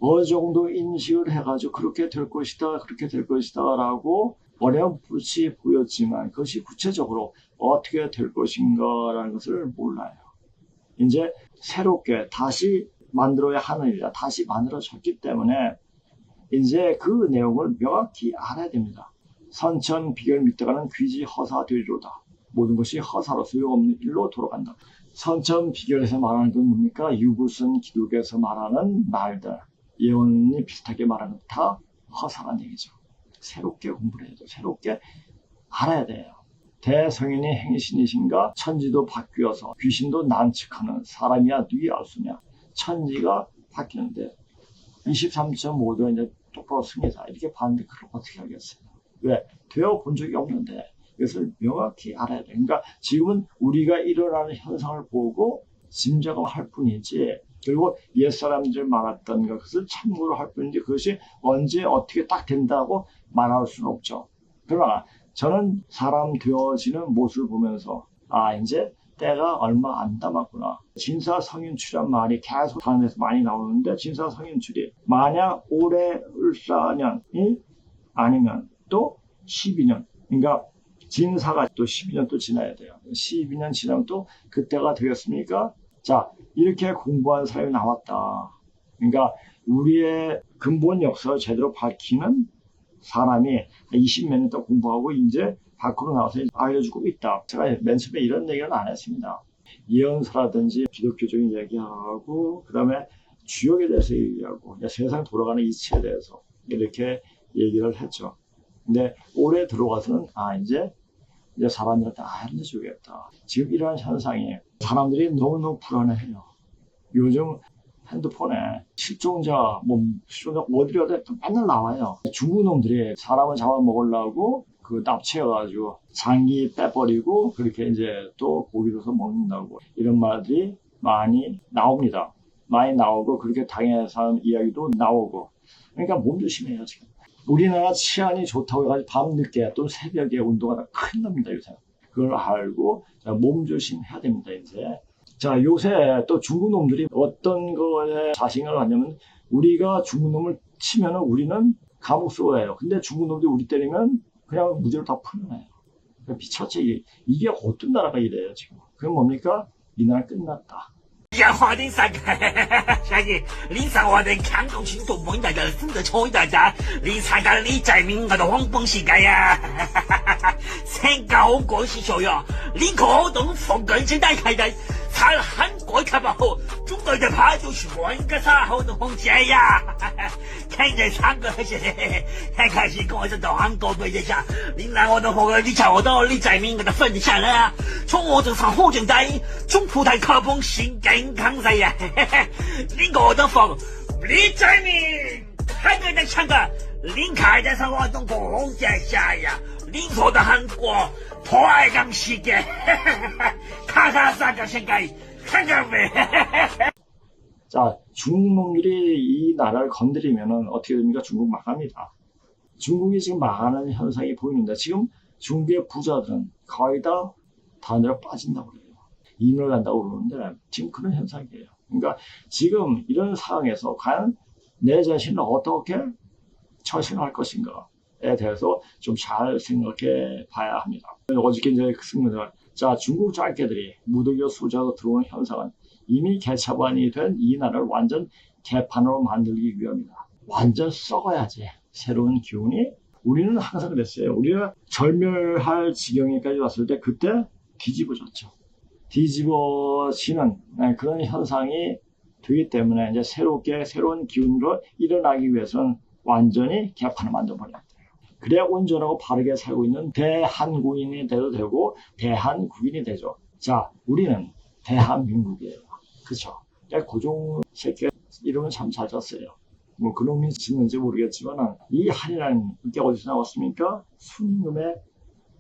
어느 정도 인식을 해가지고 그렇게 될 것이다, 그렇게 될 것이다 라고 어렴풋이 보였지만 그것이 구체적으로 어떻게 될 것인가라는 것을 몰라요. 이제 새롭게 다시 만들어야 하는 일이다. 다시 만들어졌기 때문에 이제 그 내용을 명확히 알아야 됩니다. 선천비결 믿다가는 귀지허사 되리로다. 모든 것이 허사로 소용없는 일로 돌아간다. 선천비결에서 말하는 건 뭡니까? 유구슨 기독에서 말하는 말들, 예언이 비슷하게 말하는 다 허사란 얘기죠. 새롭게 공부를 해야 돼요. 새롭게 알아야 돼요. 대성인이 행신이신가? 천지도 바뀌어서 귀신도 난측하는 사람이야 누이 알수냐? 천지가 바뀌는데 23.5도 이제 똑바로 씁니다. 이렇게 봤는데 그걸 어떻게 하겠어요? 왜? 되어 본 적이 없는데 이것을 명확히 알아야 돼요. 그러니까 지금은 우리가 일어나는 현상을 보고 짐작할 뿐이지 그리고 옛사람들 말했던 것을 참고로 할 뿐인데 그것이 언제 어떻게 딱 된다고 말할 수는 없죠. 그러나 저는 사람 되어지는 모습을 보면서 이제 때가 얼마 안 남았구나. 진사성인출이란 말이 계속 다른 데서 많이 나오는데 진사성인출이 만약 올해 을사년이 아니면 또 12년 그러니까 진사가 또 12년 또 지나야 돼요. 12년 지나면 또 그때가 되겠습니까? 자, 이렇게 공부한 사람이 나왔다. 그러니까 우리의 근본 역사를 제대로 밝히는 사람이 20몇 년 동안 공부하고 이제 밖으로 나와서 알려주고 있다. 제가 맨 처음에 이런 얘기는 안 했습니다. 예언서라든지 기독교적인 얘기하고 그 다음에 주역에 대해서 얘기하고 세상 돌아가는 이치에 대해서 이렇게 얘기를 했죠. 근데 올해 들어가서는 이제 사람들한테 알려주겠다. 지금 이러한 현상이 사람들이 너무너무 불안해해요. 요즘 핸드폰에 실종자 어디로 가도 맨날 나와요. 중국 놈들이 사람을 잡아먹으려고 납치해가지고 장기 빼버리고 그렇게 이제 또 고기로서 먹는다고 이런 말들이 많이 나옵니다. 많이 나오고 그렇게 당해서 사는 이야기도 나오고 그러니까 몸조심해요 지금. 우리나라 치안이 좋다고 해가지고 밤늦게 또 새벽에 운동하다 큰일 납니다 요새. 그걸 알고 몸조심해야 됩니다 이제. 자, 요새 또 중국 놈들이 어떤 거에 자신을 하냐면 우리가 중국 놈을 치면은 우리는 감옥 쏘아요. 근데 중국 놈들이 우리 때리면 그냥 무죄로 다 풀려나요. 미쳤지. 이게 어떤 나라가 이래요 지금. 그럼 뭡니까? 이 나라 끝났다. 呀，华灯三开，相信你上华灯看到清楚，问大家真的错大家，你参加李在明我的黄崩膝盖呀，成高过是学呀，你可动放更新带开的，才韩国看吧后，中国的怕就是换个啥好的红姐呀，看着唱歌些，很开心跟我这到韩国对一下，你来我的火哥，你瞧我到李在明我的分享了啊，从我这上火箭带，中葡萄可崩心更康噻呀，你我的放李在明，还给他唱歌，你看着上我东红姐下呀，你说的韩国破爱港世界，看看三个世界，看看没？ 자, 중국 놈들이 이 나라를 건드리면은 어떻게 됩니까? 중국 망합니다. 중국이 지금 망하는 현상이 보이는데 지금 중국의 부자들은 거의 다 다른 데로 빠진다고 그래요. 이민을 간다고 그러는데 지금 그런 현상이에요. 그러니까 지금 이런 상황에서 과연 내 자신을 어떻게 처신할 것인가에 대해서 좀 잘 생각해 봐야 합니다. 어저께 이제 그 승무들, 자, 중국 짱깨들이 무더기로 수저로 들어오는 현상은 이미 개차반이 된 이 나라를 완전 개판으로 만들기 위함이다. 완전 썩어야지. 새로운 기운이. 우리는 항상 그랬어요. 우리가 절멸할 지경에까지 왔을 때 그때 뒤집어졌죠. 뒤집어지는 그런 현상이 되기 때문에 이제 새로운 기운으로 일어나기 위해서는 완전히 개판을 만들어버려야 돼요. 그래야 온전하고 바르게 살고 있는 대한국인이 돼도 되고 대한국인이 되죠. 자, 우리는 대한민국이에요. 그렇죠? 고종 새끼가 이름은 참 잘 졌어요. 뭐 그놈이 짓는지 모르겠지만 이 한이라는 게 어디서 나왔습니까? 순금의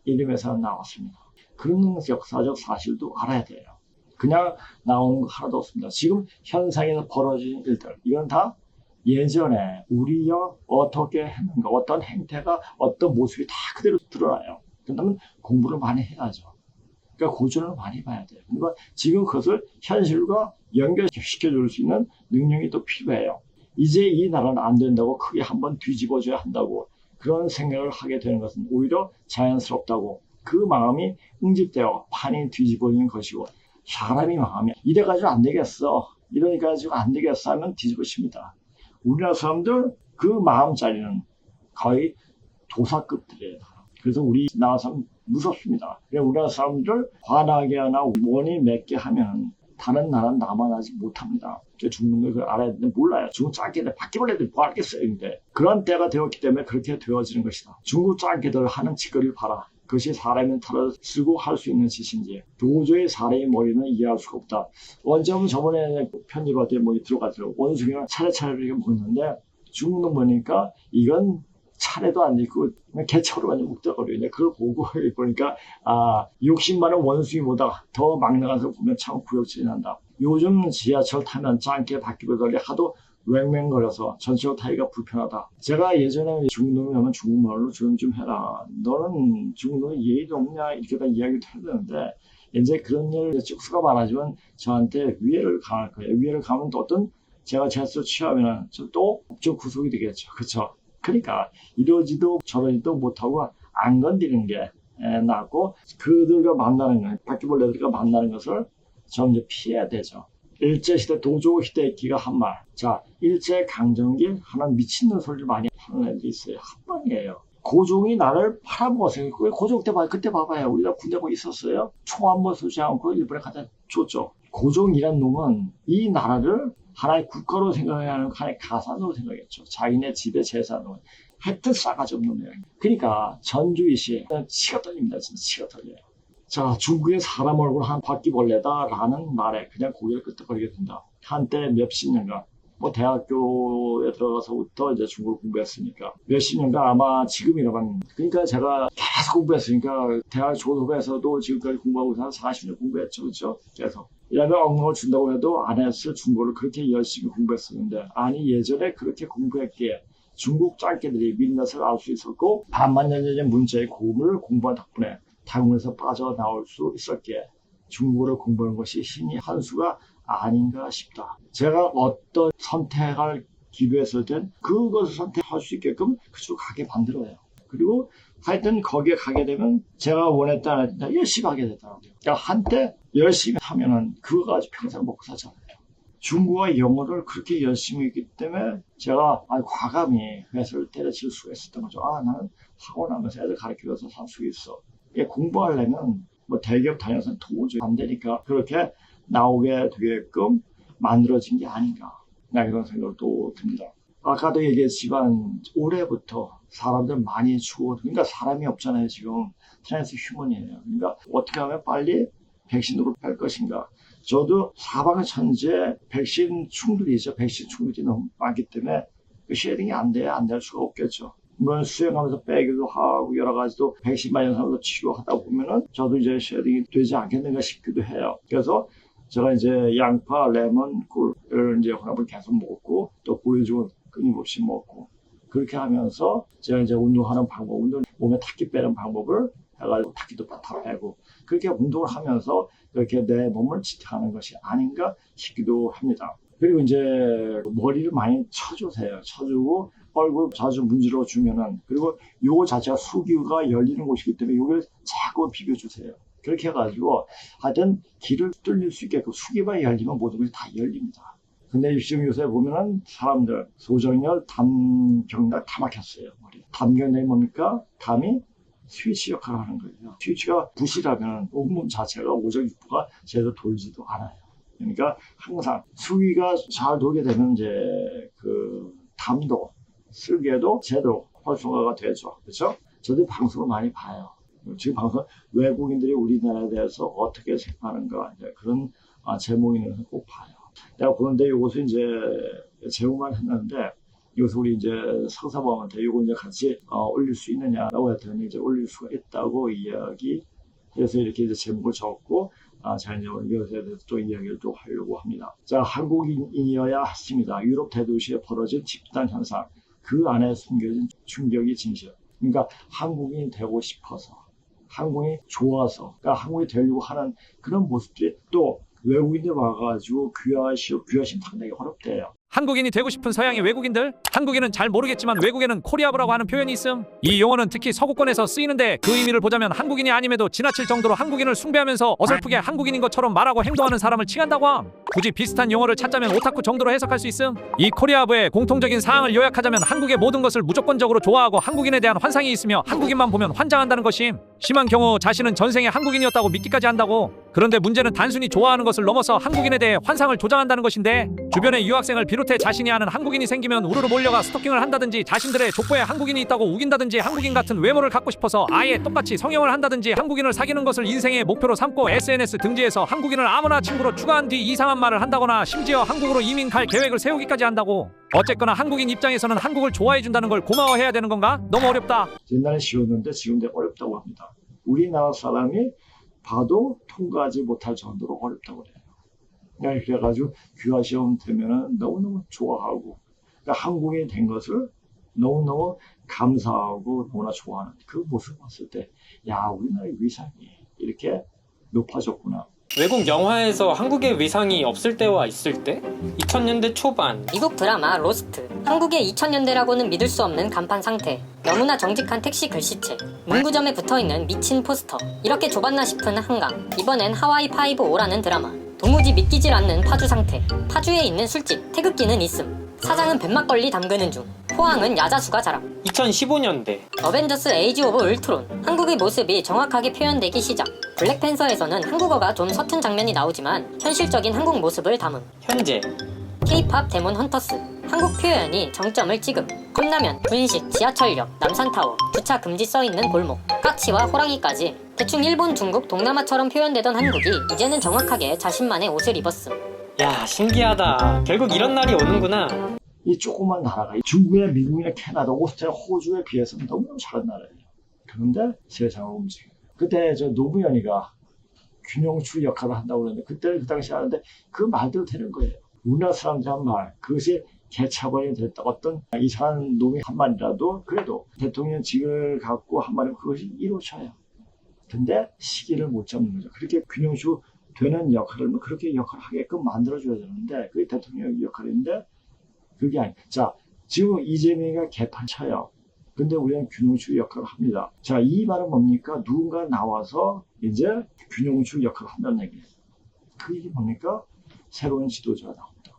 이름에서 나왔습니다. 그런 역사적 사실도 알아야 돼요. 그냥 나오는 거 하나도 없습니다. 지금 현상에서 벌어진 일들, 이건 다 예전에 우리가 어떻게 했는가, 어떤 행태가, 어떤 모습이 다 그대로 드러나요. 그렇다면 공부를 많이 해야죠. 그러니까 고전을 많이 봐야 돼요. 그러니까 지금 그것을 현실과 연결시켜줄 수 있는 능력이 또 필요해요. 이제 이 나라는 안 된다고 크게 한번 뒤집어줘야 한다고 그런 생각을 하게 되는 것은 오히려 자연스럽다고 그 마음이 응집되어 판이 뒤집어지는 것이고 사람이 마음이 이래가지고 안 되겠어. 이러니까 가지고 안 되겠어 하면 뒤집어집니다. 우리나라 사람들 그 마음자리는 거의 도사급들이에요. 그래서 우리나라 사람 무섭습니다. 우리나라 사람들 화나게 하나 원이 맺게 하면 다른 나라는 남아나지 못합니다. 중국 놈들 그걸 알아야 되는데 몰라요. 중국 짱깨들 바퀴벌레들 뭐 알겠어요. 근데 그런 때가 되었기 때문에 그렇게 되어지는 것이다. 중국 짱깨들 하는 짓거리를 봐라. 그것이 사람의 탈을 쓰고 할 수 있는 짓인지 도저히 사람의 머리는 이해할 수가 없다. 원점은 저번에 편집할 때 뭐 들어가더라고. 원숭이가 차례차례로 이렇게 먹는데 중국 놈 보니까 이건 차례도 안 있고 개처럼 완전 묵다거려요. 그걸 보고 보니까 욕심 많은 원숭이보다 더 막 나가서 보면 참 구역질이 난다. 요즘 지하철 타면 짱깨 바퀴벌레 하도 왱왱거려서 전철 타기가 불편하다. 제가 예전에 중국놈이 하면 중국말로 좀 해라. 너는 중국놈이 예의도 없냐 이렇게 다 이야기도 해야 되는데 이제 그런 일 쭉수가 많아지면 저한테 위해를 강할 거예요. 위해를 가면 또 어떤 제가 제스처 취하면 또 법적 구속이 되겠죠. 그렇죠? 그러니까 이러지도 저러지도 못하고 안 건드리는 게 낫고 그들과 만나는 거, 바퀴벌레들과 만나는 것을 좀 이제 피해야 되죠. 일제시대 도조 히데키가 한 말. 자, 일제강점기 하는 미친놈 소리를 많이 하는 애들이 있어요. 한방이에요. 고종이 나를 팔아먹었어요. 고종 때 그때 봐봐요. 우리가 군대 거기 있었어요. 총 한 번 쏘지 않고 일본에 갖다 줬죠. 고종이란 놈은 이 나라를 하나의 국가로 생각해야 하는 하나의 가산으로 생각했죠. 자기네 집의 재산으로. 하여튼 싸가지 없는 놈이에요. 그러니까 전주이시 치가 떨립니다. 진짜 치가 떨려요. 자, 중국의 사람 얼굴 한 바퀴벌레다라는 말에 그냥 고개를 끄덕거리게 된다. 한때 몇십 년간 뭐 대학교에 들어가서부터 이제 중국을 공부했으니까 몇십 년간 아마 지금이라면 그러니까 제가 계속 공부했으니까 대학 졸업해서도 지금까지 공부하고 한 40년 공부했죠. 그렇죠? 계속. 이러면 엉망을 준다고 해도 안 했을 중국어를 그렇게 열심히 공부했었는데 아니 예전에 그렇게 공부했기에 중국 짱깨들이 민낯을 알 수 있었고 반만년전의 문자의 고음을 공부한 덕분에 타국에서 빠져나올 수 있었기에 중국어를 공부하는 것이 신의 한 수가 아닌가 싶다. 제가 어떤 선택을 기도했을 땐 그것을 선택할 수 있게끔 그쪽으로 가게 만들어요. 그리고 하여튼 거기에 가게 되면 제가 원했다 안 했다 열심히 하게 되더라고요. 그러니까 한때 열심히 하면은 그거 가지고 평생 먹고 사잖아요. 중국어 영어를 그렇게 열심히 했기 때문에 제가 과감히 회사를 때려칠 수가 있었던 거죠. 나는 학원 하면서 애들 가르치면서 살 수 있어. 공부하려면 뭐 대기업 다녀서는 도저히 안 되니까 그렇게 나오게 되게끔 만들어진 게 아닌가. 그런 생각을 또 듭니다. 아까도 얘기했지만 올해부터 사람들 많이 죽어. 그러니까 사람이 없잖아요. 지금 트랜스 휴먼이에요. 그러니까 어떻게 하면 빨리 백신으로 뺄 것인가. 저도 사방천지에 백신 충돌이죠. 백신 충돌이 너무 많기 때문에 쉐딩이 안 될 수가 없겠죠. 물론 수행하면서 빼기도 하고 여러 가지도 백신 맞은 치료하다 보면은 저도 이제 쉐딩이 되지 않겠는가 싶기도 해요. 그래서 제가 이제 양파, 레몬, 꿀을 이제 혼합을 계속 먹었고 또 보여주고 끊임없이 먹고 그렇게 하면서 제가 이제 운동하는 방법, 몸에 탁기 빼는 방법을 해가지고 탁기도 다 빼고 그렇게 운동을 하면서 이렇게 내 몸을 지탱하는 것이 아닌가 싶기도 합니다. 그리고 이제 머리를 많이 쳐주세요. 쳐주고 얼굴 자주 문질러 주면은, 그리고 요거 자체가 수기가 열리는 곳이기 때문에 요걸 자꾸 비벼주세요. 그렇게 해가지고 하여튼 길을 뚫릴 수 있게끔 수기가 열리면 모든 것이 다 열립니다. 근데 지금 요새 보면은 사람들 소정열, 담경락 다 막혔어요. 머리. 담경락이 뭡니까? 담이 스위치 역할을 하는 거예요. 스위치가 부실하면 온몸 자체가 오적육부가 제대로 돌지도 않아요. 그러니까 항상 수기가 잘 돌게 되면 이제 그 담도 쓸개도 제대로 활성화가 되죠. 그렇죠? 저도 방송을 많이 봐요. 지금 방송 외국인들이 우리나라에 대해서 어떻게 생각하는가 이제 그런 제목이 있는 것을 꼭 봐요. 내가 보는데 이것을 이제 제목만 했는데 이것을 우리 이제 상사방한테 이거 이제 같이 올릴 수 있느냐라고 했더니 이제 올릴 수가 있다고 이야기해서 이렇게 이제 제목을 적고 제가 이제 이것에 대해서 또 이야기를 또 하려고 합니다. 자, 한국인이어야 했습니다. 유럽 대도시에 벌어진 집단 현상, 그 안에 숨겨진 충격이 진실. 그러니까 한국인이 되고 싶어서, 한국이 좋아서, 그러니까 한국이 되려고 하는 그런 모습들이 또 외국인들 와가지고 귀화심 상당히 어렵대요. 한국인이 되고 싶은 서양의 외국인들? 한국인은 잘 모르겠지만 외국에는 코리아브라고 하는 표현이 있음. 이 용어는 특히 서구권에서 쓰이는데 그 의미를 보자면 한국인이 아님에도 지나칠 정도로 한국인을 숭배하면서 어설프게 한국인인 것처럼 말하고 행동하는 사람을 칭한다고 함. 굳이 비슷한 용어를 찾자면 오타쿠 정도로 해석할 수 있음. 이 코리아브의 공통적인 사항을 요약하자면 한국의 모든 것을 무조건적으로 좋아하고 한국인에 대한 환상이 있으며 한국인만 보면 환장한다는 것임. 심한 경우 자신은 전생에 한국인이었다고 믿기까지 한다고. 그런데 문제는 단순히 좋아하는 것을 넘어서 한국인에 대해 환상을 조장한다는 것인데, 주변의 유학생을 비롯해 자신이 아는 한국인이 생기면 우르르 몰려가 스토킹을 한다든지 자신들의 족보에 한국인이 있다고 우긴다든지 한국인 같은 외모를 갖고 싶어서 아예 똑같이 성형을 한다든지 한국인을 사귀는 것을 인생의 목표로 삼고 SNS 등지에서 한국인을 아무나 친구로 추가한 뒤 이상한 말을 한다거나 심지어 한국으로 이민 갈 계획을 세우기까지 한다고. 어쨌거나 한국인 입장에서는 한국을 좋아해준다는 걸 고마워해야 되는 건가? 너무 어렵다. 옛날에 쉬웠는데 지금 어렵다고 합니다. 우리나라 사람이 봐도 통과하지 못할 정도로 어렵다고 해요. 그래가지고 귀화시험 되면은 너무너무 좋아하고, 그러니까 한국인이 된 것을 너무너무 감사하고 너무나 좋아하는 그 모습을 봤을 때, 야, 우리나라의 위상이 이렇게 높아졌구나. 외국 영화에서 한국의 위상이 없을 때와 있을 때 2000년대 초반 미국 드라마 로스트, 한국의 2000년대라고는 믿을 수 없는 간판 상태, 너무나 정직한 택시 글씨체, 문구점에 붙어있는 미친 포스터, 이렇게 좁았나 싶은 한강. 이번엔 하와이 5-5라는 드라마, 도무지 믿기질 않는 파주 상태. 파주에 있는 술집, 태극기는 있음. 사장은 뱃막걸리 담그는 중. 포항은 야자수가 자랑. 2015년대 어벤져스 에이지 오브 울트론, 한국의 모습이 정확하게 표현되기 시작. 블랙팬서에서는 한국어가 좀 서툰 장면이 나오지만 현실적인 한국 모습을 담음. 현재 K-팝 데몬 헌터스, 한국 표현이 정점을 찍음. 컵라면, 분식, 지하철역, 남산타워, 주차 금지 써있는 골목, 까치와 호랑이까지 대충 일본, 중국, 동남아처럼 표현되던 한국이 이제는 정확하게 자신만의 옷을 입었음. 야 신기하다. 결국 이런 날이 오는구나. 이 조그만 나라가 중국이나 미국이나 캐나다, 오스트리아, 호주에 비해서는 너무너무 작은 나라예요. 그런데 세상을 움직여요. 그때 저 노무현이가 균형추 역할을 한다고 그러는데, 그때는 그 당시에 하는데 그 말대로 되는 거예요. 우리나라 사람들이 한 말, 그것이 개차반이 됐다. 어떤 이상한 놈이 한 말이라도 그래도 대통령직을 갖고 한 말이면 그것이 이루어져요. 근데 시기를 못 잡는 거죠. 그렇게 균형추 되는 역할을 그렇게 역할을 하게끔 만들어줘야 되는데, 그게 대통령 역할인데 그게 아니. 자, 지금 이재명이가 개판 쳐요. 근데 우리는 균형추 역할을 합니다. 자, 이 말은 뭡니까? 누군가 나와서 이제 균형추 역할을 한다는 얘기예요. 그 얘기 뭡니까? 새로운 지도자가 나온다.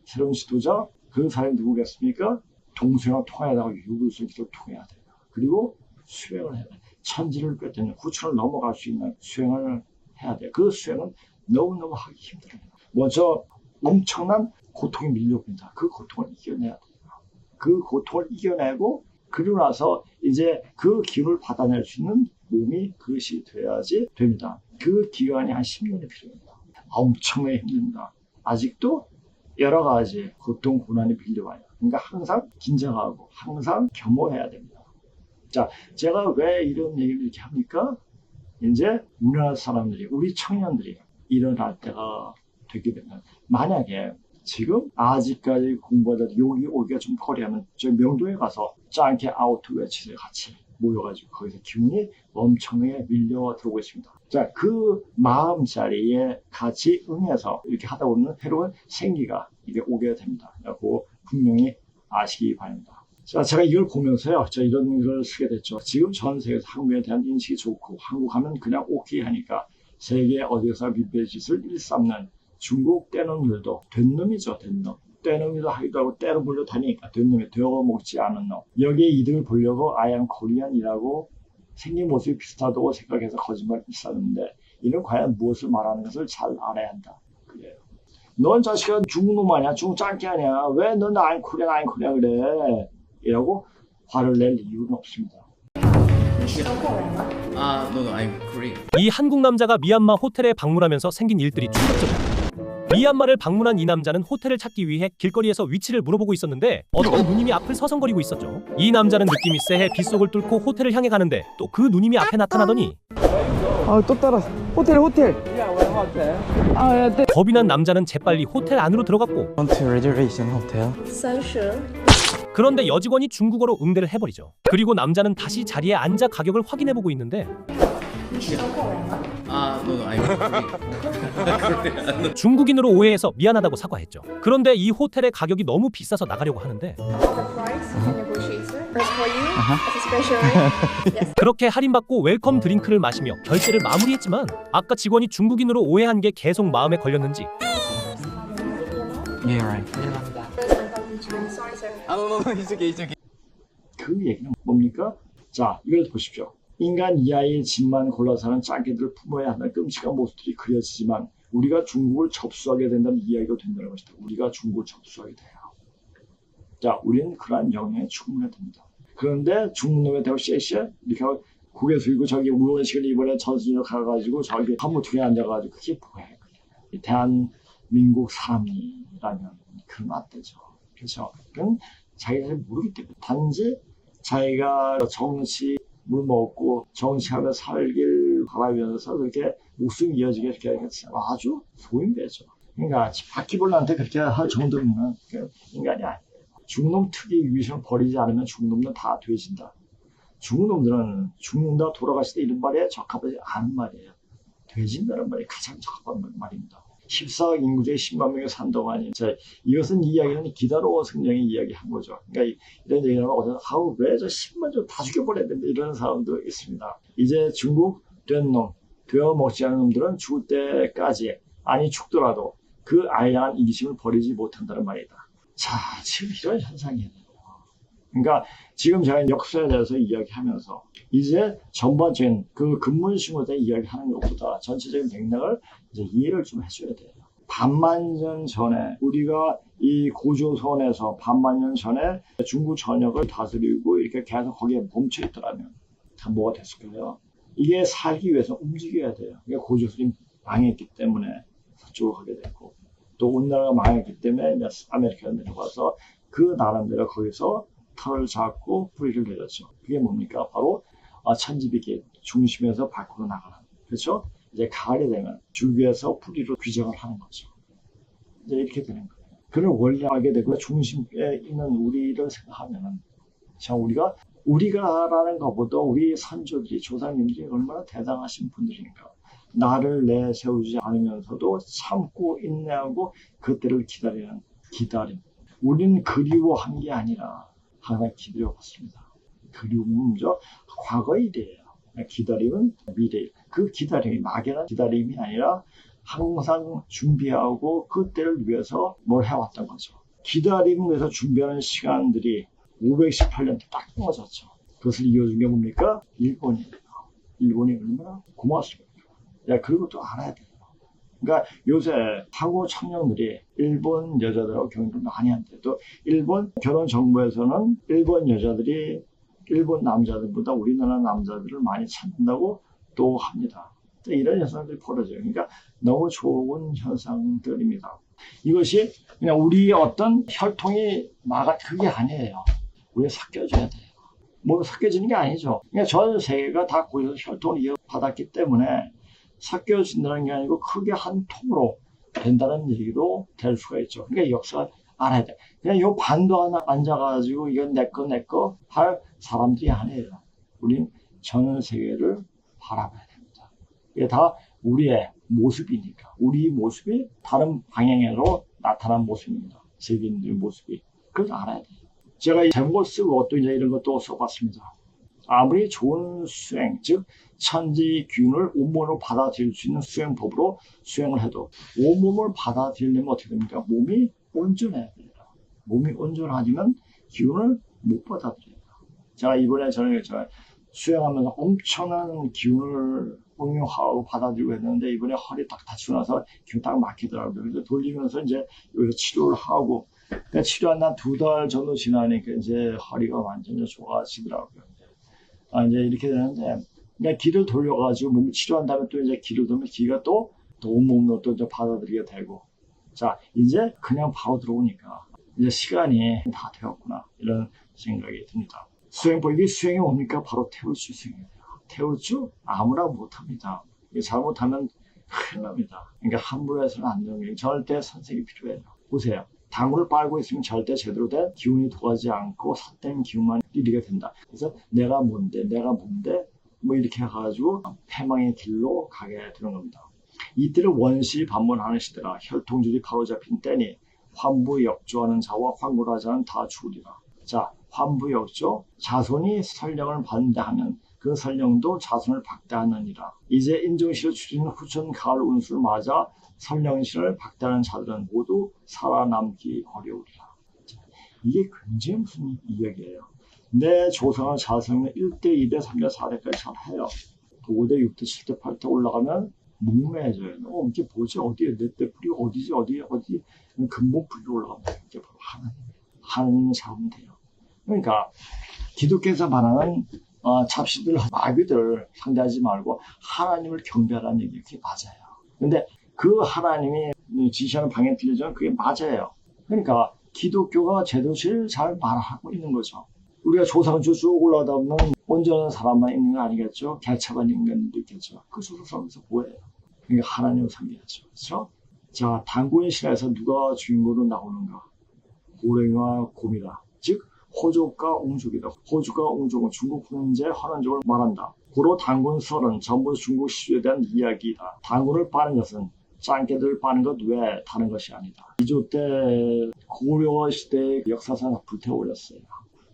새로운 지도자, 그 사람이 누구겠습니까? 동서양 통하다가 유구술기를 통해야 돼요. 그리고 수행을 해야 돼요. 천지를 꿰뚫는 후천을 넘어갈 수 있는 수행을 해야 돼요. 그 수행은 너무너무 하기 힘들어요. 먼저 엄청난 고통이 밀려옵니다. 그 고통을 이겨내야 돼요. 그 고통을 이겨내고 그리고 나서 이제 그 기운을 받아낼 수 있는 몸이 그것이 돼야지 됩니다. 그 기간이 한 10년이 필요합니다. 엄청나게 힘듭니다. 아직도 여러 가지 고통, 고난이 밀려와요. 그러니까 항상 긴장하고 항상 겸허해야 됩니다. 자, 제가 왜 이런 얘기를 이렇게 합니까? 이제 우리나라 사람들이, 우리 청년들이 일어날 때가 되게 되면, 만약에 지금 아직까지 공부하다 여기 오기가 좀 거리하면 저 명도에 가서 짱게 아우트 외치세요. 같이 모여가지고 거기서 기운이 엄청나게 밀려 들어오고 있습니다. 자, 그 마음자리에 같이 응해서 이렇게 하다 보면 새로운 생기가 이게 오게 됩니다. 그거 분명히 아시기 바랍니다. 자, 제가 이걸 보면서요, 저 이런 걸 쓰게 됐죠. 지금 전 세계에서 한국에 대한 인식이 좋고, 한국 하면 그냥 오케이 하니까 세계 어디서 비벼짓을 일삼는 중국 떼놈들도 된 놈이죠, 된 놈. 떼놈이도 하기도 하고 때로 불려 다니니까 된 놈이 되어먹지 않은 놈. 여기에 이득을 보려고 I am Korean이라고 생긴 모습이 비슷하다고 생각해서 거짓말을 했었는데, 이는 과연 무엇을 말하는 것을 잘 알아야 한다. 그래요. 넌 자식은 중국 놈 아니야? 중국 짱깨 아니야? 왜 넌 I'm Korean 그래? 이라고 화를 낼 이유는 없습니다. 이 한국 남자가 미얀마 호텔에 방문하면서 생긴 일들이 충격적이다. 미얀마를 방문한 이 남자는 호텔을 찾기 위해 길거리에서 위치를 물어보고 있었는데 어떤 누님이 앞을 서성거리고 있었죠. 이 남자는 느낌이 쎄해 빗속을 뚫고 호텔을 향해 가는데 또 그 누님이 앞에 나타나더니 또 따라 호텔. 겁이 난 남자는 재빨리 호텔 안으로 들어갔고 그런데 여직원이 중국어로 응대를 해버리죠. 그리고 남자는 다시 자리에 앉아 가격을 확인해보고 있는데 중국인으로 오해해서 미안하다고 사과했죠. 그런데 이 호텔의 가격이 너무 비싸서 나가려고 하는데 그렇게 할인받고 웰컴 드링크를 마시며 결제를 마무리했지만 아까 직원이 중국인으로 오해한 게 계속 마음에 걸렸는지 그 얘기는 뭡니까? 자, 이걸 보십시오. 인간 이하의 집만 골라 사는 짱깨들을 품어야 하는 끔찍한 모습들이 그려지지만 우리가 중국을 접수하게 된다는 이야기가 된다는 것이다. 우리가 중국을 접수하게 돼요. 자, 우리는 그러한 영향에 충분해야 됩니다. 그런데 중국놈에 대고 쎄쎄 이렇게 하고 고개 숙이고 저기 우원식을 이번에 전순으로 가가지고 저기 한무퉁에 앉아가지고 그게 뭐야? 대한민국 사람이라면 그러면 안 되죠. 그렇죠? 그건 자기가 잘 모르기 때문에 단지 자기가 정치 물 먹고 정치하며 살길 바라면서 그렇게 목숨 이어지게 이렇게 아주 소인배죠. 그러니까 바퀴벌레한테 그렇게 할 정도면 인간이 아니에요. 중놈 특이 위선을 버리지 않으면 중놈은 다 돼진다. 중놈들은 죽는다 돌아가실 때 이런 말에 적합하지 않은 말이에요. 돼진다는 말이 가장 적합한 말입니다. 14억 인구 중에 10만 명이 산다고 하니 이것은 이야기는 기다로워 성령이 이야기한 거죠. 그러니까 이런 얘기를 하면 왜 저 10만 좀 다 죽여버려야 된다 이런 사람도 있습니다. 이제 중국 된 놈, 되어 먹지 않은 놈들은 죽을 때까지 아니 죽더라도 그 아이한 이기심을 버리지 못한다는 말이다. 자, 지금 이런 현상이에요. 그러니까 지금 제가 역사에 대해서 이야기하면서 이제 전반적인 그 근본심에 대해 이야기하는 것보다 전체적인 맥락을 이제 이해를 좀 해줘야 돼요. 반만 년 전에 우리가 이 고조선에서 반만 년 전에 중국 전역을 다스리고 이렇게 계속 거기에 멈춰 있더라면 뭐가 됐을까요? 이게 살기 위해서 움직여야 돼요. 그러니까 고조선이 망했기 때문에 서쪽으로 가게 됐고 또 우리나라가 망했기 때문에 아메리카에 내려가서 그 나름대로 거기서 털을 잡고 뿌리를 내렸죠. 그게 뭡니까? 바로 천지비계 중심에서 밖으로 나가는. 그렇죠? 이제 가을이 되면 주위에서 뿌리로 규정을 하는 거죠. 이제 이렇게 되는 거예요. 그를 원래하게 되고 중심에 있는 우리를 생각하면은 참 우리가라는 것보다 우리 선조들이 조상님들이 얼마나 대단하신 분들인가. 나를 내세우지 않으면서도 참고 인내하고 그때를 기다리는 기다림. 우리는 그리워한 게 아니라 항상 기다려봤습니다. 그리움은 과거 일이에요. 기다림은 미래. 그 기다림이 막연한 기다림이 아니라 항상 준비하고 그때를 위해서 뭘 해왔던 거죠. 기다림을 위해서 준비하는 시간들이 518년 딱 끊어졌죠. 그것을 이어준 게 뭡니까? 일본이에요. 일본이 얼마나 고맙습니까? 그리고 또 알아야 돼요. 그러니까 요새 한국 청년들이 일본 여자들하고 결혼을 많이 한대. 또 일본 결혼 정보에서는 일본 여자들이 일본 남자들보다 우리나라 남자들을 많이 찾는다고 또 합니다. 이런 현상들이 벌어져요. 그러니까 너무 좋은 현상들입니다. 이것이 그냥 우리의 어떤 혈통이 그게 아니에요. 우리가 섞여줘야 돼요. 뭐 섞여지는 게 아니죠. 그러니까 전 세계가 다 거기서 혈통을 이어받았기 때문에 섞여진다는 게 아니고 크게 한 통으로 된다는 얘기도 될 수가 있죠. 그러니까 역사를 알아야 돼. 그냥 요 반도 하나 앉아가지고 이건 내 거 할 사람들이 아니에요. 우린 전 세계를 바라봐야 됩니다. 이게 다 우리의 모습이니까. 우리 모습이 다른 방향으로 나타난 모습입니다. 세계인들의 모습이. 그걸 알아야 돼요. 제가 이 제목을 쓰고 또 이제 이런 것도 써봤습니다. 아무리 좋은 수행, 즉 천지 기운을 온몸으로 받아들일 수 있는 수행법으로 수행을 해도 온몸을 받아들이려면 어떻게 됩니까? 몸이 온전해야 돼요. 몸이 온전하지만 기운을 못 받아들여요. 제가 이번에 저는 수행하면서 엄청난 기운을 응용하고 받아들이고 했는데 이번에 허리 딱 다치고 나서 기운 딱 막히더라고요. 그래서 돌리면서 이제 여기서 치료를 하고 그러니까 치료한 한 2달 정도 지나니까 이제 허리가 완전히 좋아지더라고요. 이제 이렇게 되는데 그러니까 기를 돌려가지고 몸을 치료한 다음에 또 이제 기를 돌면 기가 또 온몸으로 또 이제 받아들이게 되고 자 이제 그냥 바로 들어오니까 이제 시간이 다 되었구나 이런 생각이 듭니다. 수행법이 수행이 뭡니까? 바로 태울주 수행이에요. 태울주 아무나 못합니다. 잘못하면 큰일 납니다. 그러니까 함부로 해서는 안 되는 게 절대 선생이 필요해요. 보세요. 당구를 빨고 있으면 절대 제대로 된 기운이 도하지 않고 삿된 기운만 이르게 된다. 그래서 내가 뭔데 뭐 이렇게 해가지고 패망의 길로 가게 되는 겁니다. 이때를 원시 반문하는 시대라 혈통줄이 바로잡힌 때니 환부역조하는 자와 환구를 하자는 다 죽으리라. 자, 환부역조 자손이 설령을 반대하면 그 설령도 자손을 박대하느니라. 이제 인정시를 추리는 후천 가을 운수를 맞아 설령신을 박대하는 자들은 모두 살아남기 어려우리라. 이게 굉장히 무슨 이야기예요. 내 조상을 잘 살면 1대, 2대, 3대, 4대까지 잘 해요. 5대, 6대, 7대, 8대 올라가면 묵매해져요. 이게 뭐지? 어디에 내 때 뿌리 어디지? 어디 근본 뿌리로 올라갑니다. 이게 바로 하나님이 잡으면 돼요. 그러니까 기독교에서 말하는 잡시들, 마귀들 상대하지 말고 하나님을 경배하라는 얘기 그게 맞아요. 근데 그 하나님이 지시하는 방향에 틀리지만 그게 맞아요. 그러니까 기독교가 제대로 제일 잘 말하고 있는 거죠. 우리가 조상주 쭉 올라가다 보면 온전한 사람만 있는 거 아니겠죠? 개차반 인간도 있겠죠. 그 조상에서 뭐예요? 그러니까 하나님을 섬겨야죠. 그렇죠? 자, 단군의 신화에서 누가 주인공으로 나오는가? 고랭이와 곰이다. 즉 호족과 옹족이다. 호족과 옹족은 중국 훈제 헌원족을 말한다. 고로 단군설은 전부 중국 시주에 대한 이야기이다. 단군을 빠는 것은 짱깨들 빠는 것 외에 다른 것이 아니다. 미조 때 고려 시대의 역사상 다 불태워버렸어요.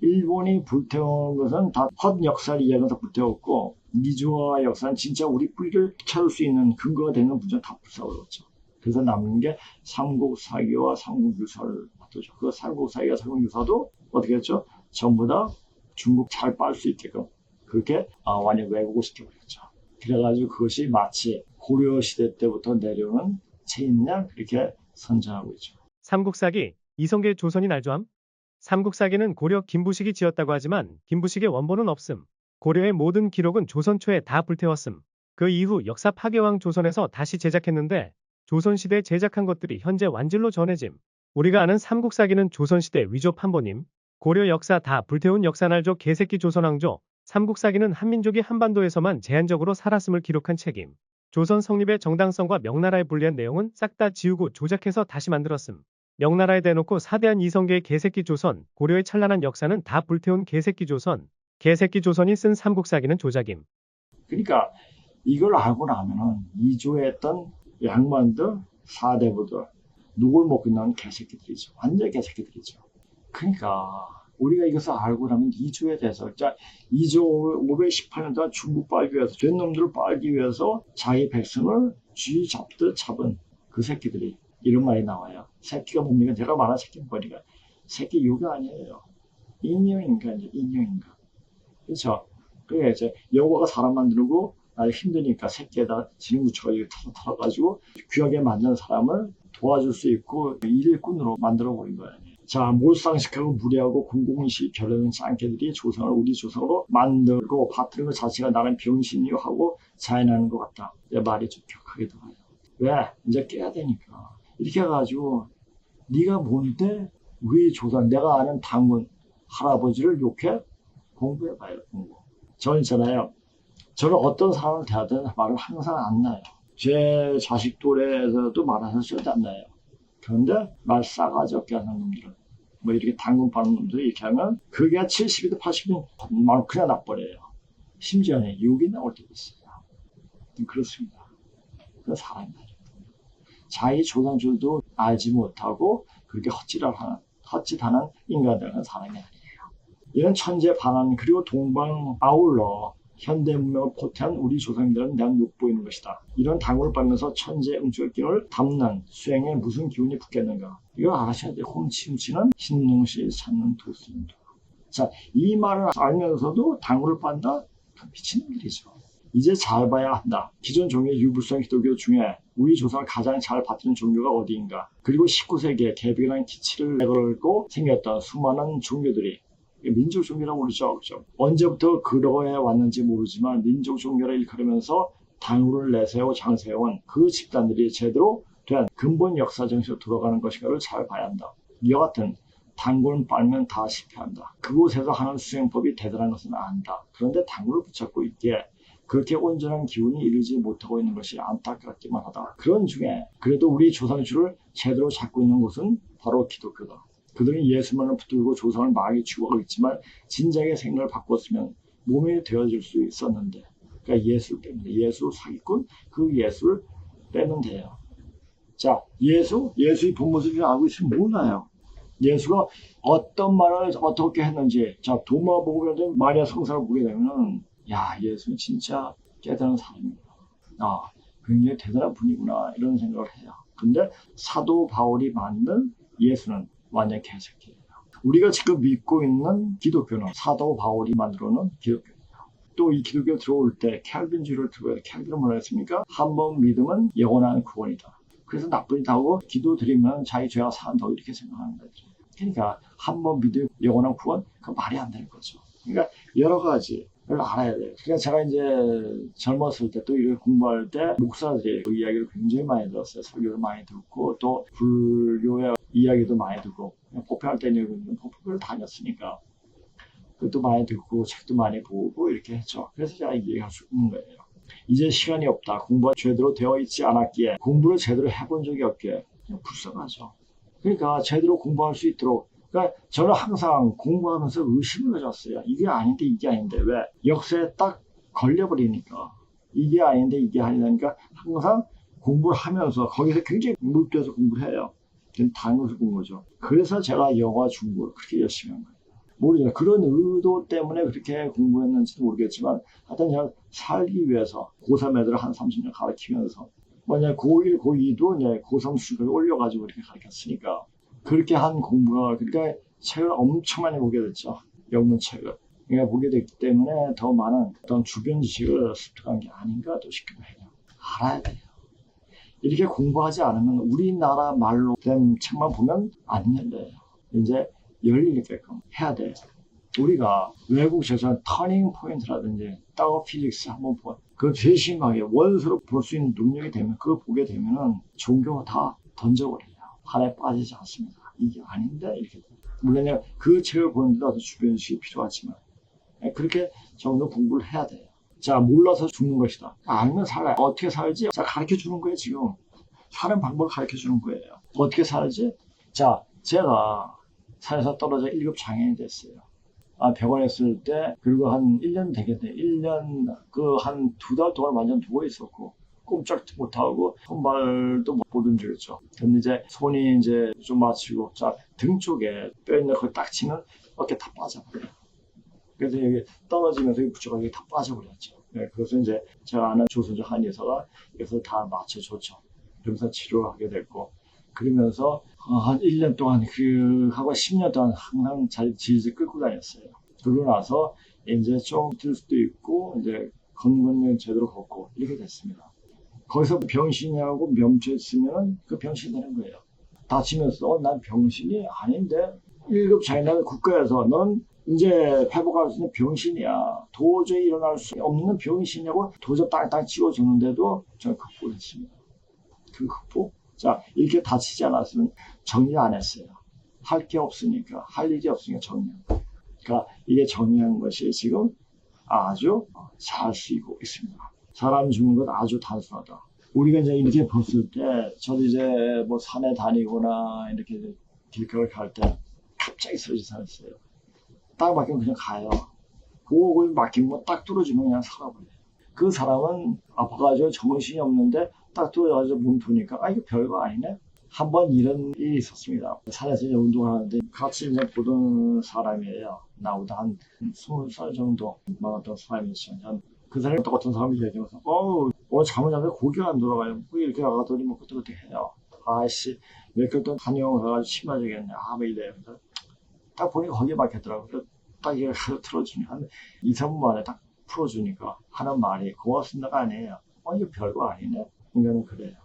일본이 불태운 것은 다 헛 역사를 이야기해서 불태웠고 미조와 역사는 진짜 우리 뿌리를 찾을 수 있는 근거가 되는 문제는 다 불사버렸죠. 그래서 남는 게 삼국사기와 삼국유사를 맡았죠. 그 삼국사기와 삼국유사도 어떻게 했죠? 전부 다 중국 잘 빨 수 있게끔 그렇게 완전 왜곡을 시켜버렸죠. 그래가지고 그것이 마치 고려시대 때부터 내려오는 체인양 그렇게 선전하고 있죠. 삼국사기, 이성계 조선인 알조함? 삼국사기는 고려 김부식이 지었다고 하지만 김부식의 원본은 없음. 고려의 모든 기록은 조선 초에 다 불태웠음. 그 이후 역사 파괴왕 조선에서 다시 제작했는데 조선시대에 제작한 것들이 현재 완질로 전해짐. 우리가 아는 삼국사기는 조선시대 위조 판본임. 고려 역사 다 불태운 역사날조 개새끼 조선왕조. 삼국사기는 한민족이 한반도에서만 제한적으로 살았음을 기록한 책임. 조선 성립의 정당성과 명나라에 불리한 내용은 싹 다 지우고 조작해서 다시 만들었음. 명나라에 대놓고 사대한 이성계의 개새끼 조선, 고려의 찬란한 역사는 다 불태운 개새끼 조선. 개새끼 조선이 쓴 삼국사기는 조작임. 그러니까 이걸 알고 나면은 이조했던 양반들, 사대부들 누굴 먹고 있는 개새끼들이죠. 완전 개새끼들이죠. 그러니까 우리가 이것을 알고 나면 이조에 대해서 이조 518년 동안 중국 빨기 위해서 된 놈들을 빨기 위해서 자기 백성을 쥐 잡듯 잡은 그 새끼들이 이런 말이 나와요. 새끼가 뭡니까? 제가 말한 새끼는 뭐니까? 새끼 요가 아니에요. 인형인간이죠. 인형인간. 그렇죠? 그게 이제 여호와가 사람 만들고 힘드니까 새끼에다 지능 붙여가지고 털어가지고 귀하게 만든 사람을 도와줄 수 있고 일꾼으로 만들어버린 거예요. 자, 몰상식하고 무례하고 공공시 결하는 짱깨들이 조상을 우리 조상으로 만들고 받드는 것 자체가 나는 병신이요 하고 자인하는 것 같다. 내 말이 좀 격하게 들어요. 왜? 이제 깨야 되니까. 이렇게 해가지고 네가 뭔데 우리 조상 내가 아는 당군 할아버지를 욕해? 공부해봐요. 공부. 저는 있잖아요. 저는 어떤 사람을 대하든 말을 항상 안 나요. 제 자식 또래에서도 말하셔도 안 나요. 그런데 말 싸가지 없게 하는 놈들은 뭐 이렇게 당근 파는 놈들이 이렇게 하면 그게 70이든 80이든 말 그냥 나버려요. 심지어는 욕이 나올 때도 있어요. 그렇습니다. 그 사람이 자기 조상들도 알지 못하고 그렇게 헛짓하는 인간들은 사람이 아니에요. 이런 천재 반환 그리고 동방 아울러 현대 문명을 포태한 우리 조상들은 대한 욕보이는 것이다. 이런 당구를 빨면서 천재 응축기를 담는 수행에 무슨 기운이 붙겠는가. 이걸 아셔야 돼요. 홈치는 신농시 찾는 도수입니다. 자, 이 말을 알면서도 당구를 빤다? 미친놈들이죠. 이제 잘 봐야 한다. 기존 종교의 유불성 기독교 중에 우리 조상을 가장 잘 받드는 종교가 어디인가. 그리고 19세기에 개벽이라는 기치를 걸고 생겼던 수많은 종교들이 민족 종교라고 그러죠. 그렇죠? 언제부터 그러해 왔는지 모르지만 민족 종교를 일컬으면서 당구를 내세워 장세해온 그 집단들이 제대로 된 근본 역사 정신으로 돌아가는 것인가를 잘 봐야 한다. 이와 같은 당구는 빨면 다 실패한다. 그곳에서 하는 수행법이 대단한 것은 안다. 그런데 당구를 붙잡고 있기에 그렇게 온전한 기운이 이르지 못하고 있는 것이 안타깝기만 하다. 그런 중에 그래도 우리 조상줄을 제대로 잡고 있는 곳은 바로 기독교다. 그들은 예수만을 붙들고 조상을 마귀에 추구하고 있지만 진작에 생각을 바꿨으면 몸이 되어질 수 있었는데, 그러니까 예수를 빼면 돼요. 예수 사기꾼, 그 예수를 빼면 돼요. 자, 예수의 본 모습을 알고 있으면 몰라요. 예수가 어떤 말을 어떻게 했는지, 자, 도마복음에도 마리아 성사를 보게 되면은, 야, 예수는 진짜 깨달은 사람이구나. 아, 굉장히 대단한 분이구나. 이런 생각을 해요. 근데 사도 바울이 만든 예수는 완전 개새끼예요. 우리가 지금 믿고 있는 기독교는 사도 바울이 만들어놓은 기독교예요. 또 이 기독교 들어올 때 캘빈주의를 들어야 캘빈은 뭐라 했습니까? 한 번 믿으면 영원한 구원이다. 그래서 나쁜 짓 하고 기도 드리면 자기 죄가 사한다고 이렇게 생각하는 거죠. 그러니까 한 번 믿으면 영원한 구원? 그건 말이 안 되는 거죠. 그러니까 여러 가지를 알아야 돼요. 그러니까 제가 이제 젊었을 때 또 이걸 공부할 때 목사들이 그 이야기를 굉장히 많이 들었어요. 설교를 많이 듣고 또 불교의 이야기도 많이 듣고 법회할 때는 법회를 다녔으니까 그것도 많이 듣고 책도 많이 보고 이렇게 했죠. 그래서 제가 이해할 수 있는 거예요. 이제 시간이 없다. 공부가 제대로 되어 있지 않았기에 공부를 제대로 해본 적이 없기에 그냥 불쌍하죠. 그러니까 제대로 공부할 수 있도록 그러니까 저는 항상 공부하면서 의심을 가졌어요. 이게 아닌데 이게 아닌데 왜? 역사에 딱 걸려버리니까 이게 아닌데 이게 아니니까 항상 공부를 하면서 거기서 굉장히 몰두해서 공부를 해요. 당연히 공부죠. 그래서 제가 영어, 중국을 그렇게 열심히 한 거예요. 모르겠어요. 그런 의도 때문에 그렇게 공부했는지도 모르겠지만 하여튼 제가 살기 위해서 고3 애들을 한 30년 가르치면서 뭐냐 고1, 고2도 이제 고3 수준을 올려가지고 이렇게 가르쳤으니까 그렇게 한 공부가 그러니까 책을 엄청 많이 보게 됐죠. 영문 책을. 그러니까 보게 됐기 때문에 더 많은 어떤 주변 지식을 습득한 게 아닌가 또 싶기도 해요. 알아야 돼요. 이렇게 공부하지 않으면 우리나라 말로 된 책만 보면 안 열려요. 이제 열리게끔 해야 돼요. 우리가 외국 저선 터닝 포인트라든지 따오 피직스 한번 보 그 재심하게 원서로 볼 수 있는 능력이 되면 그거 보게 되면은 종교가 다 던져버려요. 한에 빠지지 않습니다. 이게 아닌데 이렇게 물론 그 책을 보는데도 주변 지식이 필요하지만 그렇게 정도 공부를 해야 돼요. 자, 몰라서 죽는 것이다. 알면 살아요. 어떻게 살지? 자, 가르쳐 주는 거예요, 지금. 사는 방법을 가르쳐 주는 거예요. 어떻게 살지? 자, 제가 산에서 떨어져 1급 장애인이 됐어요. 병원에 있을 때, 그리고 한 1년 되겠네. 1년, 한 2달 동안 완전 누워 있었고, 꼼짝 못하고, 손발도 못 움직였죠. 근데 이제 손이 이제 좀 맞추고, 자, 등 쪽에 뼈 있는 걸 딱 치면 어깨 다 빠져버려요. 그래서 여기 떨어지면서 붙여가 여기 다 빠져버렸죠. 네, 그것은 이제 제가 아는 조선족 한의사가 이것을 다 맞춰줬죠. 그러면서 치료를 하게 됐고, 그러면서 한 1년 동안 하고 10년 동안 항상 질질 끌고 다녔어요. 그러고 나서 이제 좀 들 수도 있고, 이제 걷는 제대로 걷고, 이렇게 됐습니다. 거기서 병신이하고 명주했으면 그 병신이 되는 거예요. 다치면서 난 병신이 아닌데, 1급 장애인 국가에서 넌 이제 회복할 수 있는 병신이야. 도저히 일어날 수 없는 병신이라고 도저 땅땅 찍어주는데도 저는 극복했습니다. 그 극복? 자, 이렇게 다치지 않았으면 정리 안 했어요. 할 게 없으니까, 할 일이 없으니까 정리한 거. 그러니까 이게 정리한 것이 지금 아주 잘 쓰이고 있습니다. 사람 죽는 것 아주 단순하다. 우리가 이제 이렇게 봤을 때, 저도 이제 뭐 산에 다니거나 이렇게 길가를 갈 때 갑자기 쓰러져 있어요. 땅 밖에 그냥 가요. 그거 막힌 거 딱 뚫어주면 그냥 살아버려요. 그 사람은 아파가지고 정신이 없는데 딱 뚫어가지고 몸푸니까 아 이거 별거 아니네. 한번 이런 일이 있었습니다. 산에서 이제 운동을 하는데 같이 이제 보던 사람이에요. 나보다 한 20살 정도 많았던 사람이었어요. 그 사람이 똑같은 사람이 얘기하면서 오늘 잠을 자면 고기가 안 돌아가요. 이렇게 나가더니 뭐 그때 해요. 아씨 몇 개월 동안 한의원 가가지고 심하겠네. 뭐 이래요. 딱 보니까 거기에 막혔더라고요. 딱 이걸 틀어주니까 한 2, 3분 만에 딱 풀어주니까 하는 말이 고맙습니다가 아니에요. 이거 별거 아니네. 인간은 그래요.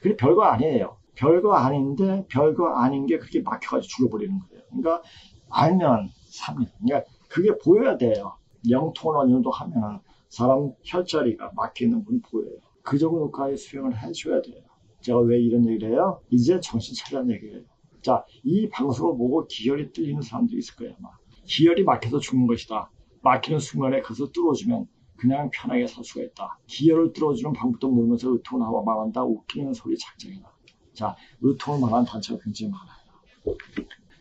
그게 별거 아니에요. 별거 아닌데 별거 아닌 게 그렇게 막혀가지고 죽어버리는 거예요. 그러니까 알면 삽니다. 그러니까 그게 보여야 돼요. 영통을 어느 정도 하면은 사람 혈자리가 막히는 분이 보여요. 그 정도까지 수행을 해줘야 돼요. 제가 왜 이런 얘기를 해요? 이제 정신 차리라는 얘기예요. 자, 이 방송을 보고 기혈이 뚫리는 사람도 있을 거예요. 아마. 기혈이 막혀서 죽는 것이다. 막히는 순간에 그것을 뚫어주면 그냥 편하게 살 수가 있다. 기혈을 뚫어주는 방법도 모르면서 의통을 하고 말한다. 웃기는 소리 작정이다. 자, 의통을 말하는 단체가 굉장히 많아요.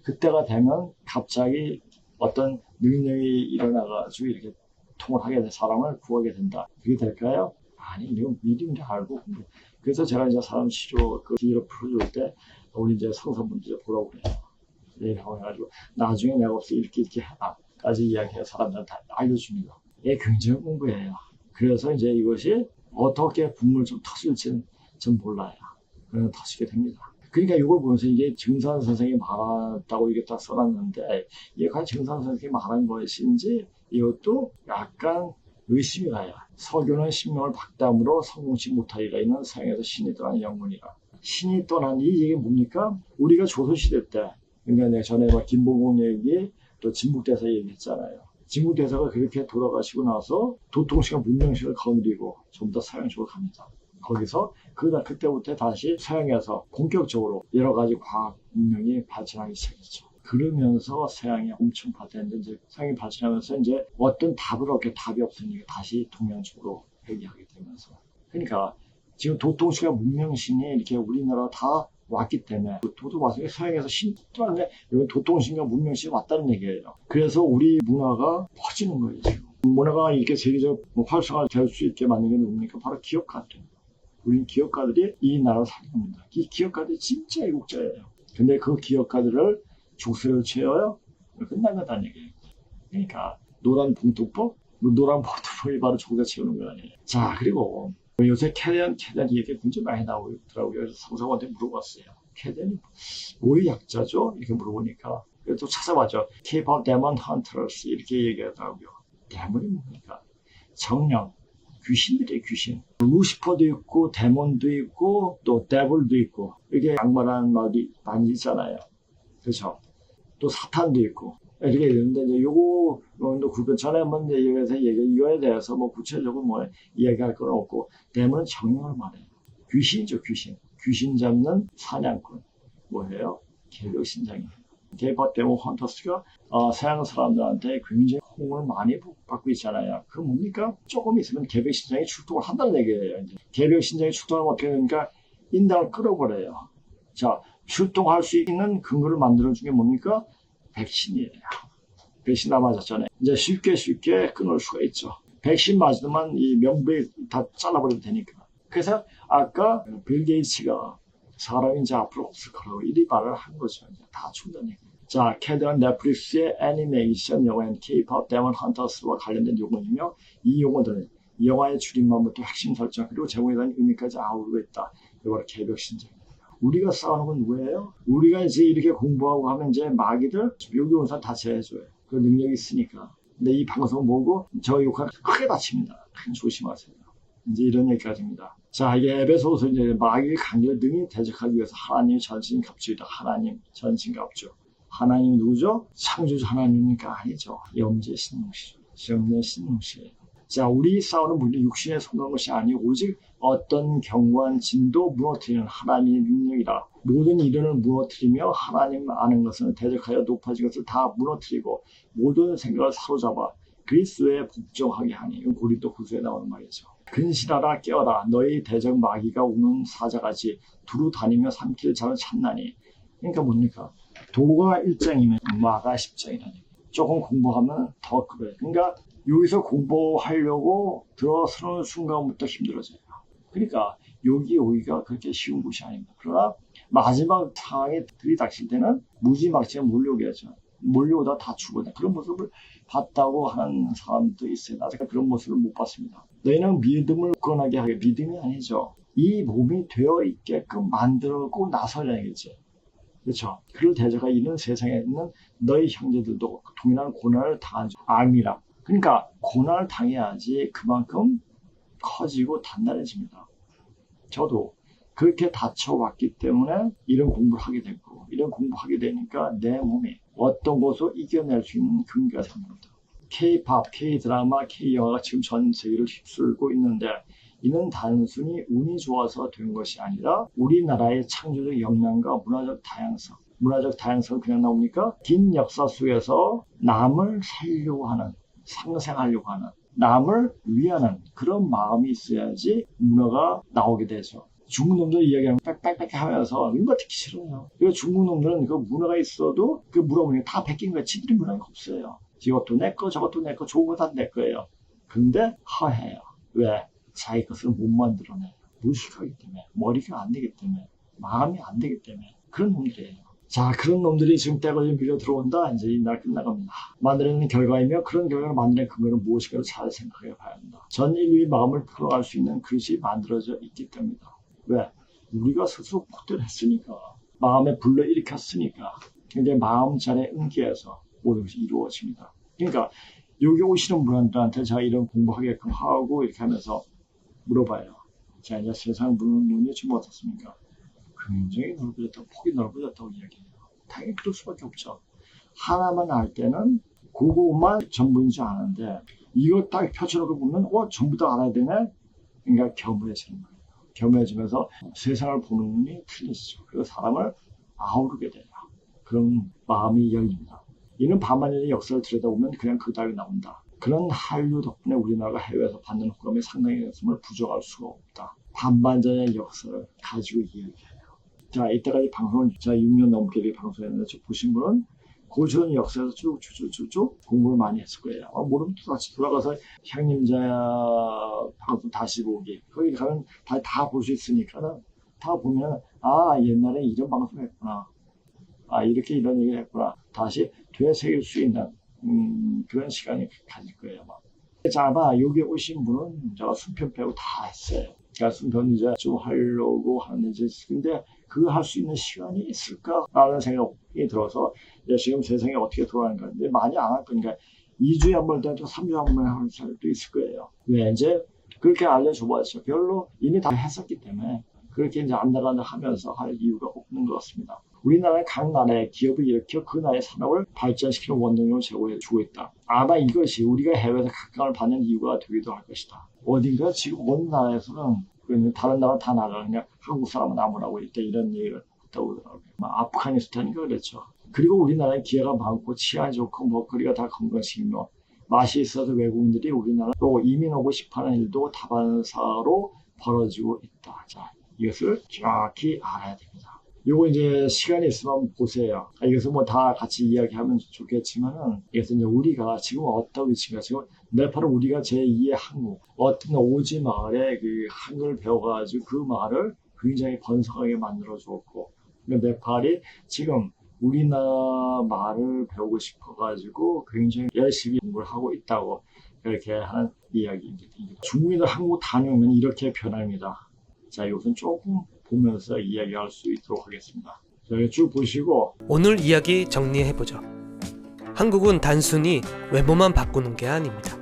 그때가 되면 갑자기 어떤 능력이 일어나가지고 이렇게 통을 하게 된 사람을 구하게 된다. 그게 될까요? 아니, 이건 미리 알고. 그래서 제가 이제 사람 치료 그 뒤로 풀어줄 때 우리 이제 성사분들 보라고 그래요. 얘기하고 해가지고 나중에 내가 없어 이렇게 해라까지 이야기해서 사람들한테 알려줍니다. 이게 굉장히 공부예요. 그래서 이제 이것이 어떻게 분물 좀 터질지는 좀 몰라요. 그냥 터지게 됩니다. 그러니까 이걸 보면서 이게 증산 선생이 말했다고 이게 딱 써놨는데 이게 과연 증산 선생이 말한 것인지 이것도 약간 의심이 가요. 서교는 신명을 박담으로 성공치 못하리라. 이는 서양에서 신이 떠난 영문이라. 신이 떠난 이 얘기 뭡니까? 우리가 조선시대 때 그러니까 내가 전에 김봉공 얘기 또 진북대사 얘기했잖아요. 진북대사가 그렇게 돌아가시고 나서 도통시가 문명식을 거느리고 전부 다 서양 쪽으로 갑니다. 거기서 그때부터 다시 서양에서 본격적으로 여러 가지 과학 문명이 발전하기 시작했죠. 그러면서 서양이 엄청 발전했는데 이제 서양이 발전하면서 이제 어떤 답을 얻게 답이 없으니까 다시 동양 쪽으로 회귀하게 되면서 그러니까 지금 도통시가 문명신이 이렇게 우리나라 다 왔기 때문에 도도 와서 서양에서 신 또한데 여기 도통신과 문명신이 왔다는 얘기예요. 그래서 우리 문화가 퍼지는 거예요. 지금 문화가 이렇게 세계적 활성화 될 수 있게 만든 게 뭡니까? 바로 기업가들. 우리 기업가들이 이 나라를 살립니다. 이 기업가들이 진짜 애국자예요. 근데 그 기업가들을 족쇄를 채워요? 끝나겠다는 얘기예요. 그러니까 노란 봉투법? 노란 봉투법이 바로 족쇄 채우는 거 아니에요. 자, 그리고 요새 캐덴 얘기 굉장히 많이 나오더라고요. 그래서 상사한테 물어봤어요. 캐덴이 뭐의 약자죠? 이렇게 물어보니까 또 찾아봤죠. K-pop Demon Hunters 이렇게 얘기하더라고요. 데몬이 뭡니까? 정령, 귀신들이에요. 귀신. 루시퍼도 있고 데몬도 있고 또 데블도 있고 이게 악마라는 말이 많이 있잖아요. 그렇죠? 또 사탄도 있고 이렇게 있는데 이제 요거 그 전에 한번 이거에 대해서 뭐 구체적으로 뭐 이야기할 건 없고 데몬은 정령을 말해요. 귀신이죠. 귀신 잡는 사냥꾼. 뭐예요? 개벽신장이에요. K-pop 데몬 헌터스가 서양 사람들한테 굉장히 호응을 많이 받고 있잖아요. 그 뭡니까? 조금 있으면 개벽신장이 출동을 한다는 얘기예요. 이제. 개벽신장이 출동하면 어떻게 되니까 인당을 끌어버려요. 자, 출동할 수 있는 근거를 만들어준 게 뭡니까? 백신이에요. 백신 다 맞았잖아요. 이제 쉽게 끊을 수가 있죠. 백신 맞으면 이 명부에 다 잘라버리면 되니까. 그래서 아까 빌 게이츠가 사람이 이제 앞으로 없을 거라고 이리 말을 한 거죠. 이제 다 준다는 얘기예요. 자, 캐드는 넷플릭스의 애니메이션 영화인 K-pop 데몬 헌터스와 관련된 용어이며 이 용어들은 영화의 줄임말부터 핵심 설정 그리고 제목에 대한 의미까지 아우르고 있다. 이거 바로 개벽신장입니다. 우리가 싸우는 건 누구예요? 우리가 이제 이렇게 공부하고 하면 이제 마귀들 여기 온 사람 다 제해줘요. 그 능력이 있으니까. 근데 이 방송 보고 저 욕하면 크게 다칩니다. 큰 조심하세요. 이제 이런 얘기까지입니다. 자, 이게 에베소서 이제 마귀의 강력을 능히 대적하기 위해서 하나님의 전신갑주이다. 하나님 전신갑주. 하나님이 누구죠? 창조주 하나님입니까? 아니죠. 염제 신농시죠. 염제 신농시. 자, 우리 싸우는 문제 육신에 속한 것이 아니고 오직 어떤 견고한 진도 무너뜨리는 하나님의 능력이라. 모든 이론을 무너뜨리며 하나님 아는 것을 대적하여 높아진 것을 다 무너뜨리고 모든 생각을 사로잡아 그리스도에 복종하게 하니. 이건 고린도 후서에 나오는 말이죠. 근신하라 깨어라 너희 대적 마귀가 우는 사자같이 두루 다니며 삼킬 자를 찾나니. 그러니까 뭡니까? 도가 1장이면 마가 10장이라니. 조금 공부하면 더 그래. 그러니까 여기서 공부하려고 들어서는 순간부터 힘들어져요. 그러니까 여기 오기가 그렇게 쉬운 곳이 아닙니다. 그러나 마지막 상황에 들이닥칠 때는 무지막지하게 몰려오겠죠. 몰려오다 다 죽어요. 그런 모습을 봤다고 하는 사람도 있어요. 아직 그런 모습을 못 봤습니다. 너희는 믿음을 굳건하게 하게. 믿음이 아니죠. 이 몸이 되어 있게끔 만들고 나서야겠지. 그렇죠. 그럴 대저가 있는 세상에 있는 너희 형제들도 동일한 고난을 당한 암이라. 그러니까 고난을 당해야지 그만큼 커지고 단단해집니다. 저도 그렇게 다쳐왔기 때문에 이런 공부를 하게 됐고, 이런 공부하게 되니까 내 몸이 어떤 것을 이겨낼 수 있는 근기가 생깁니다. K-팝, K-드라마, K-영화가 지금 전 세계를 휩쓸고 있는데, 이는 단순히 운이 좋아서 된 것이 아니라 우리나라의 창조적 역량과 문화적 다양성. 문화적 다양성은 그냥 나옵니까? 긴 역사 속에서 남을 살려고 하는, 상생하려고 하는, 남을 위하는 그런 마음이 있어야지 문화가 나오게 되죠. 중국 놈들 이야기하면 빽빽빽 하면서 이거 듣기 싫어요. 그래서 중국 놈들은 그 문화가 있어도 그 물어보니까 다 베낀 거예요. 지들이 문화가 없어요. 이것도 내 거, 저것도 내 거, 좋은 거 다 내 거예요. 근데 허해요. 왜? 자기 것을 못 만들어내요. 무식하기 때문에, 머리가 안 되기 때문에, 마음이 안 되기 때문에 그런 놈들이에요. 자, 그런 놈들이 지금 때가 좀 밀려 들어온다. 이제 이 날 끝나갑니다. 만들어내는 결과이며 그런 결과를 만들어낸 근거는 무엇인가를 잘 생각해 봐야 합니다. 전 인류의 마음을 풀어갈 수 있는 그릇이 만들어져 있기 때문이다. 왜? 우리가 스스로 폭대했으니까, 마음에 불러일으켰으니까, 이제 마음자리에 응기해서 모든 것이 이루어집니다. 그러니까 여기 오시는 분들한테 제가 이런 공부하게끔 하고 이렇게 하면서 물어봐요. 자, 이제 세상 보는 눈이 지금 어떻습니까? 굉장히 넓어졌다고, 폭이 넓어졌다고 이야기해요. 당연히 그럴 수밖에 없죠. 하나만 알 때는 그것만 전부인지 아는데, 이거 딱 펼쳐놓고 보면, 전부 다 알아야 되네? 그러니까 겸허해지는 거예요. 겸허해지면서 세상을 보는 눈이 틀리죠. 그래서 사람을 아우르게 돼요. 그런 마음이 열립니다. 이는 반만년의 역사를 들여다보면 그냥 그 답이 나온다. 그런 한류 덕분에 우리나라가 해외에서 받는 호감이 상당히 있음을 부정할 수가 없다. 반반전의 역사를 가지고 이야기해요. 자, 이때까지 방송을 제가 6년 넘게 방송했는데 보신 분은 고전 역사에서 쭉 공부를 많이 했을 거예요. 모르면 또 다시 돌아가서 향림자 방송 다시 보기. 거기 가면 다 볼 수 있으니까 다 보면 옛날에 이런 방송을 했구나. 이렇게 이런 얘기를 했구나. 다시 되새길 수 있는 그런 시간이 가질 거예요. 자, 아마 여기 오신 분은 제가 순편 빼고 다 했어요. 그러니까 순편 이제 좀 하려고 하는데, 근데 그거 할 수 있는 시간이 있을까라는 생각이 들어서 지금 세상이 어떻게 돌아가는가. 근데 많이 안 할 거니까 2주에 한 번, 또 3주에 한 번 하는 사람도 있을 거예요. 왜? 이제 그렇게 알려줘봤죠. 별로 이미 다 했었기 때문에 그렇게 이제 안달안달 하면서 할 이유가 없는 것 같습니다. 우리나라의 각 나라의 기업을 일으켜 그 나라의 산업을 발전시키는 원동력을 제공해주고 있다. 아마 이것이 우리가 해외에서 각광을 받는 이유가 되기도 할 것이다. 어딘가 지금 어느 나라에서는 다른 나라 다 나가느냐, 한국 사람은 아무라고 있다, 이런 얘기를 했다고 그러더라고요. 아프가니스탄인가 그랬죠. 그리고 우리나라에 기회가 많고 치안이 좋고 먹거리가 다 건강식이며 맛이 있어서 외국인들이 우리나라로 이민 오고 싶어하는 일도 다반사로 벌어지고 있다. 자, 이것을 정확히 알아야 됩니다. 요거 이제 시간이 있으면 보세요. 이것을 뭐 다 같이 이야기하면 좋겠지만은, 이것은 이제 우리가 지금 어떤 위치인가, 지금 네팔은 우리가 제2의 한국, 어떤 오지 마을에 그 한글을 배워가지고 그 마을을 굉장히 번성하게 만들어주었고, 네팔이 지금 우리나라 말을 배우고 싶어가지고 굉장히 열심히 공부를 하고 있다고 이렇게 하는 이야기입니다. 중국인들 한국 다녀오면 이렇게 변합니다. 자, 이것은 조금 보면서 이야기할 수 있도록 하겠습니다. 자, 쭉 보시고 오늘 이야기 정리해보죠. 한국은 단순히 외모만 바꾸는 게 아닙니다.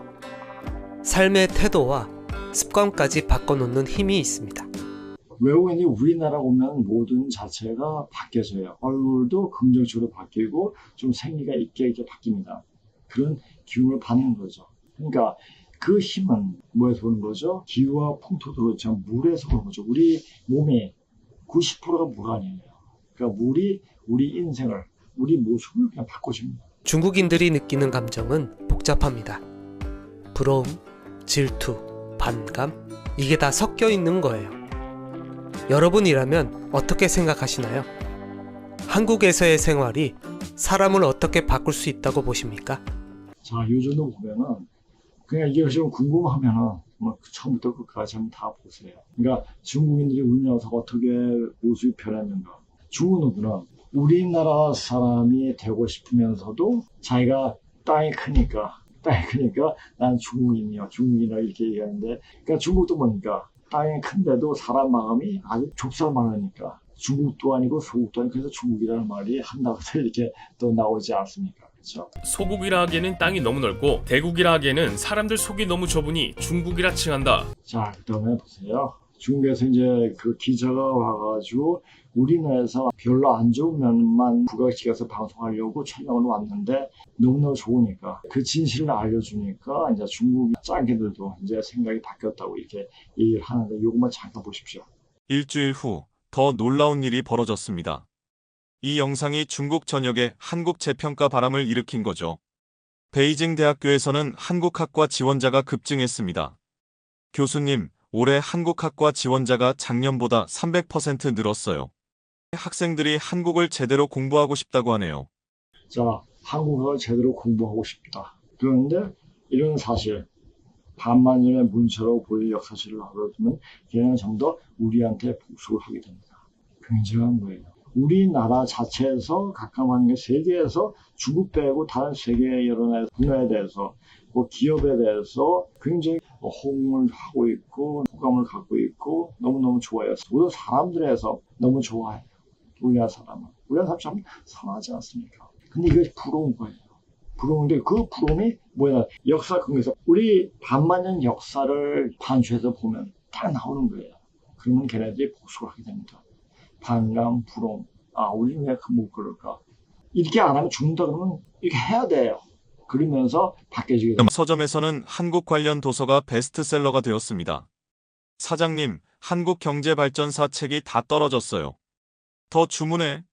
삶의 태도와 습관까지 바꿔놓는 힘이 있습니다. 외국인이 우리나라 오면 모든 자체가 바뀌어져요. 얼굴도 긍정적으로 바뀌고 좀 생기가 있게 바뀝니다. 그런 기운을 받는 거죠. 그러니까 그 힘은 뭐에서 오는 거죠? 기후와 풍토도 그렇지만 물에서 오는 거죠. 우리 몸의 90%가 물 아니에요. 그러니까 물이 우리 인생을, 우리 모습을 그냥 바꿔줍니다. 중국인들이 느끼는 감정은 복잡합니다. 부러움, 질투, 반감, 이게 다 섞여 있는 거예요. 여러분이라면 어떻게 생각하시나요? 한국에서의 생활이 사람을 어떻게 바꿀 수 있다고 보십니까? 자, 요즘도 보면은 그냥 이게 좀 궁금하면은 뭐 처음부터 끝까지 한번 다 보세요. 그러니까 중국인들이 우리나라에서 어떻게 모습이 변했는가. 중국은 우리나라 사람이 되고 싶으면서도 자기가 땅이 크니까 난 중국인이야 이렇게 얘기하는데, 그러니까 중국도 보니까 땅이 큰데도 사람 마음이 아주 좁쌀만하니까 중국도 아니고 소국도 아니고 그래서 중국이라는 말이 한다고 해서 이렇게 또 나오지 않습니까? 그렇죠? 소국이라 하기에는 땅이 너무 넓고 대국이라 하기에는 사람들 속이 너무 좁으니 중국이라 칭한다. 자, 그다음에 보세요. 중국에서 이제 그 기자가 와가지고 우리나라에서 별로 안 좋은 면만 부각시켜서 방송하려고 촬영을 왔는데 너무너무 좋으니까 그 진실을 알려주니까 이제 중국 짱개들도 이제 생각이 바뀌었다고 이렇게 얘기를 하는데, 이것만 잠깐 보십시오. 일주일 후 더 놀라운 일이 벌어졌습니다. 이 영상이 중국 전역에 한국 재평가 바람을 일으킨 거죠. 베이징 대학교에서는 한국학과 지원자가 급증했습니다. 교수님, 올해 한국학과 지원자가 작년보다 300% 늘었어요. 학생들이 한국을 제대로 공부하고 싶다고 하네요. 자, 한국어를 제대로 공부하고 싶다. 그런데 이런 사실, 반만 전에 문처로 보일 역사실을 알아두면 걔는 전부 다 우리한테 복수를 하게 됩니다. 굉장한 거예요. 우리나라 자체에서 각각하는 게 세계에서 중국 빼고 다른 세계 여러 나라 분야에 대해서 뭐 기업에 대해서 굉장히 호응을 하고 있고 호감을 갖고 있고 너무너무 좋아요. 모든 사람들에서 너무 좋아해요. 우리나라 사람은. 우리나라 사람 참 선하지 않습니까? 근데 이것이 부러운 거예요. 부러운데 그 부러움이 뭐냐, 역사 근거에서 우리 반만년 역사를 반추해서 보면 딱 나오는 거예요. 그러면 걔네들이 복수를 하게 됩니다. 반감, 부러움. 아, 우리는 왜 못 그럴까? 이렇게 안 하면 죽는다 그러면 이렇게 해야 돼요. 그러면서 바뀌어지게 됩니다. 서점에서는 한국 관련 도서가 베스트셀러가 되었습니다. 사장님, 한국경제발전사 책이 다 떨어졌어요. 더 주문해.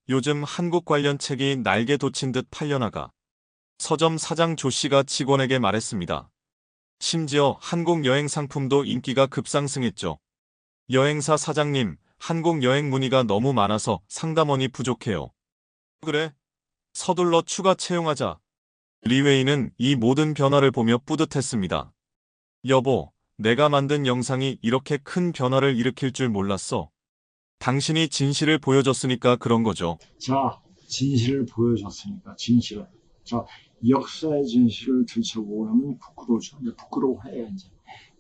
요즘 한국 관련 책이 날개 돋친 듯 팔려나가. 서점 사장 조 씨가 직원에게 말했습니다. 심지어 한국 여행 상품도 인기가 급상승했죠. 여행사 사장님, 한국 여행 문의가 너무 많아서 상담원이 부족해요. 그래? 서둘러 추가 채용하자. 리웨이는 이 모든 변화를 보며 뿌듯했습니다. 여보, 내가 만든 영상이 이렇게 큰 변화를 일으킬 줄 몰랐어. 당신이 진실을 보여줬으니까 그런 거죠. 자, 진실을 보여줬으니까, 진실을. 자, 역사의 진실을 들춰보고 나면 부끄러우죠. 부끄러워해요, 이제.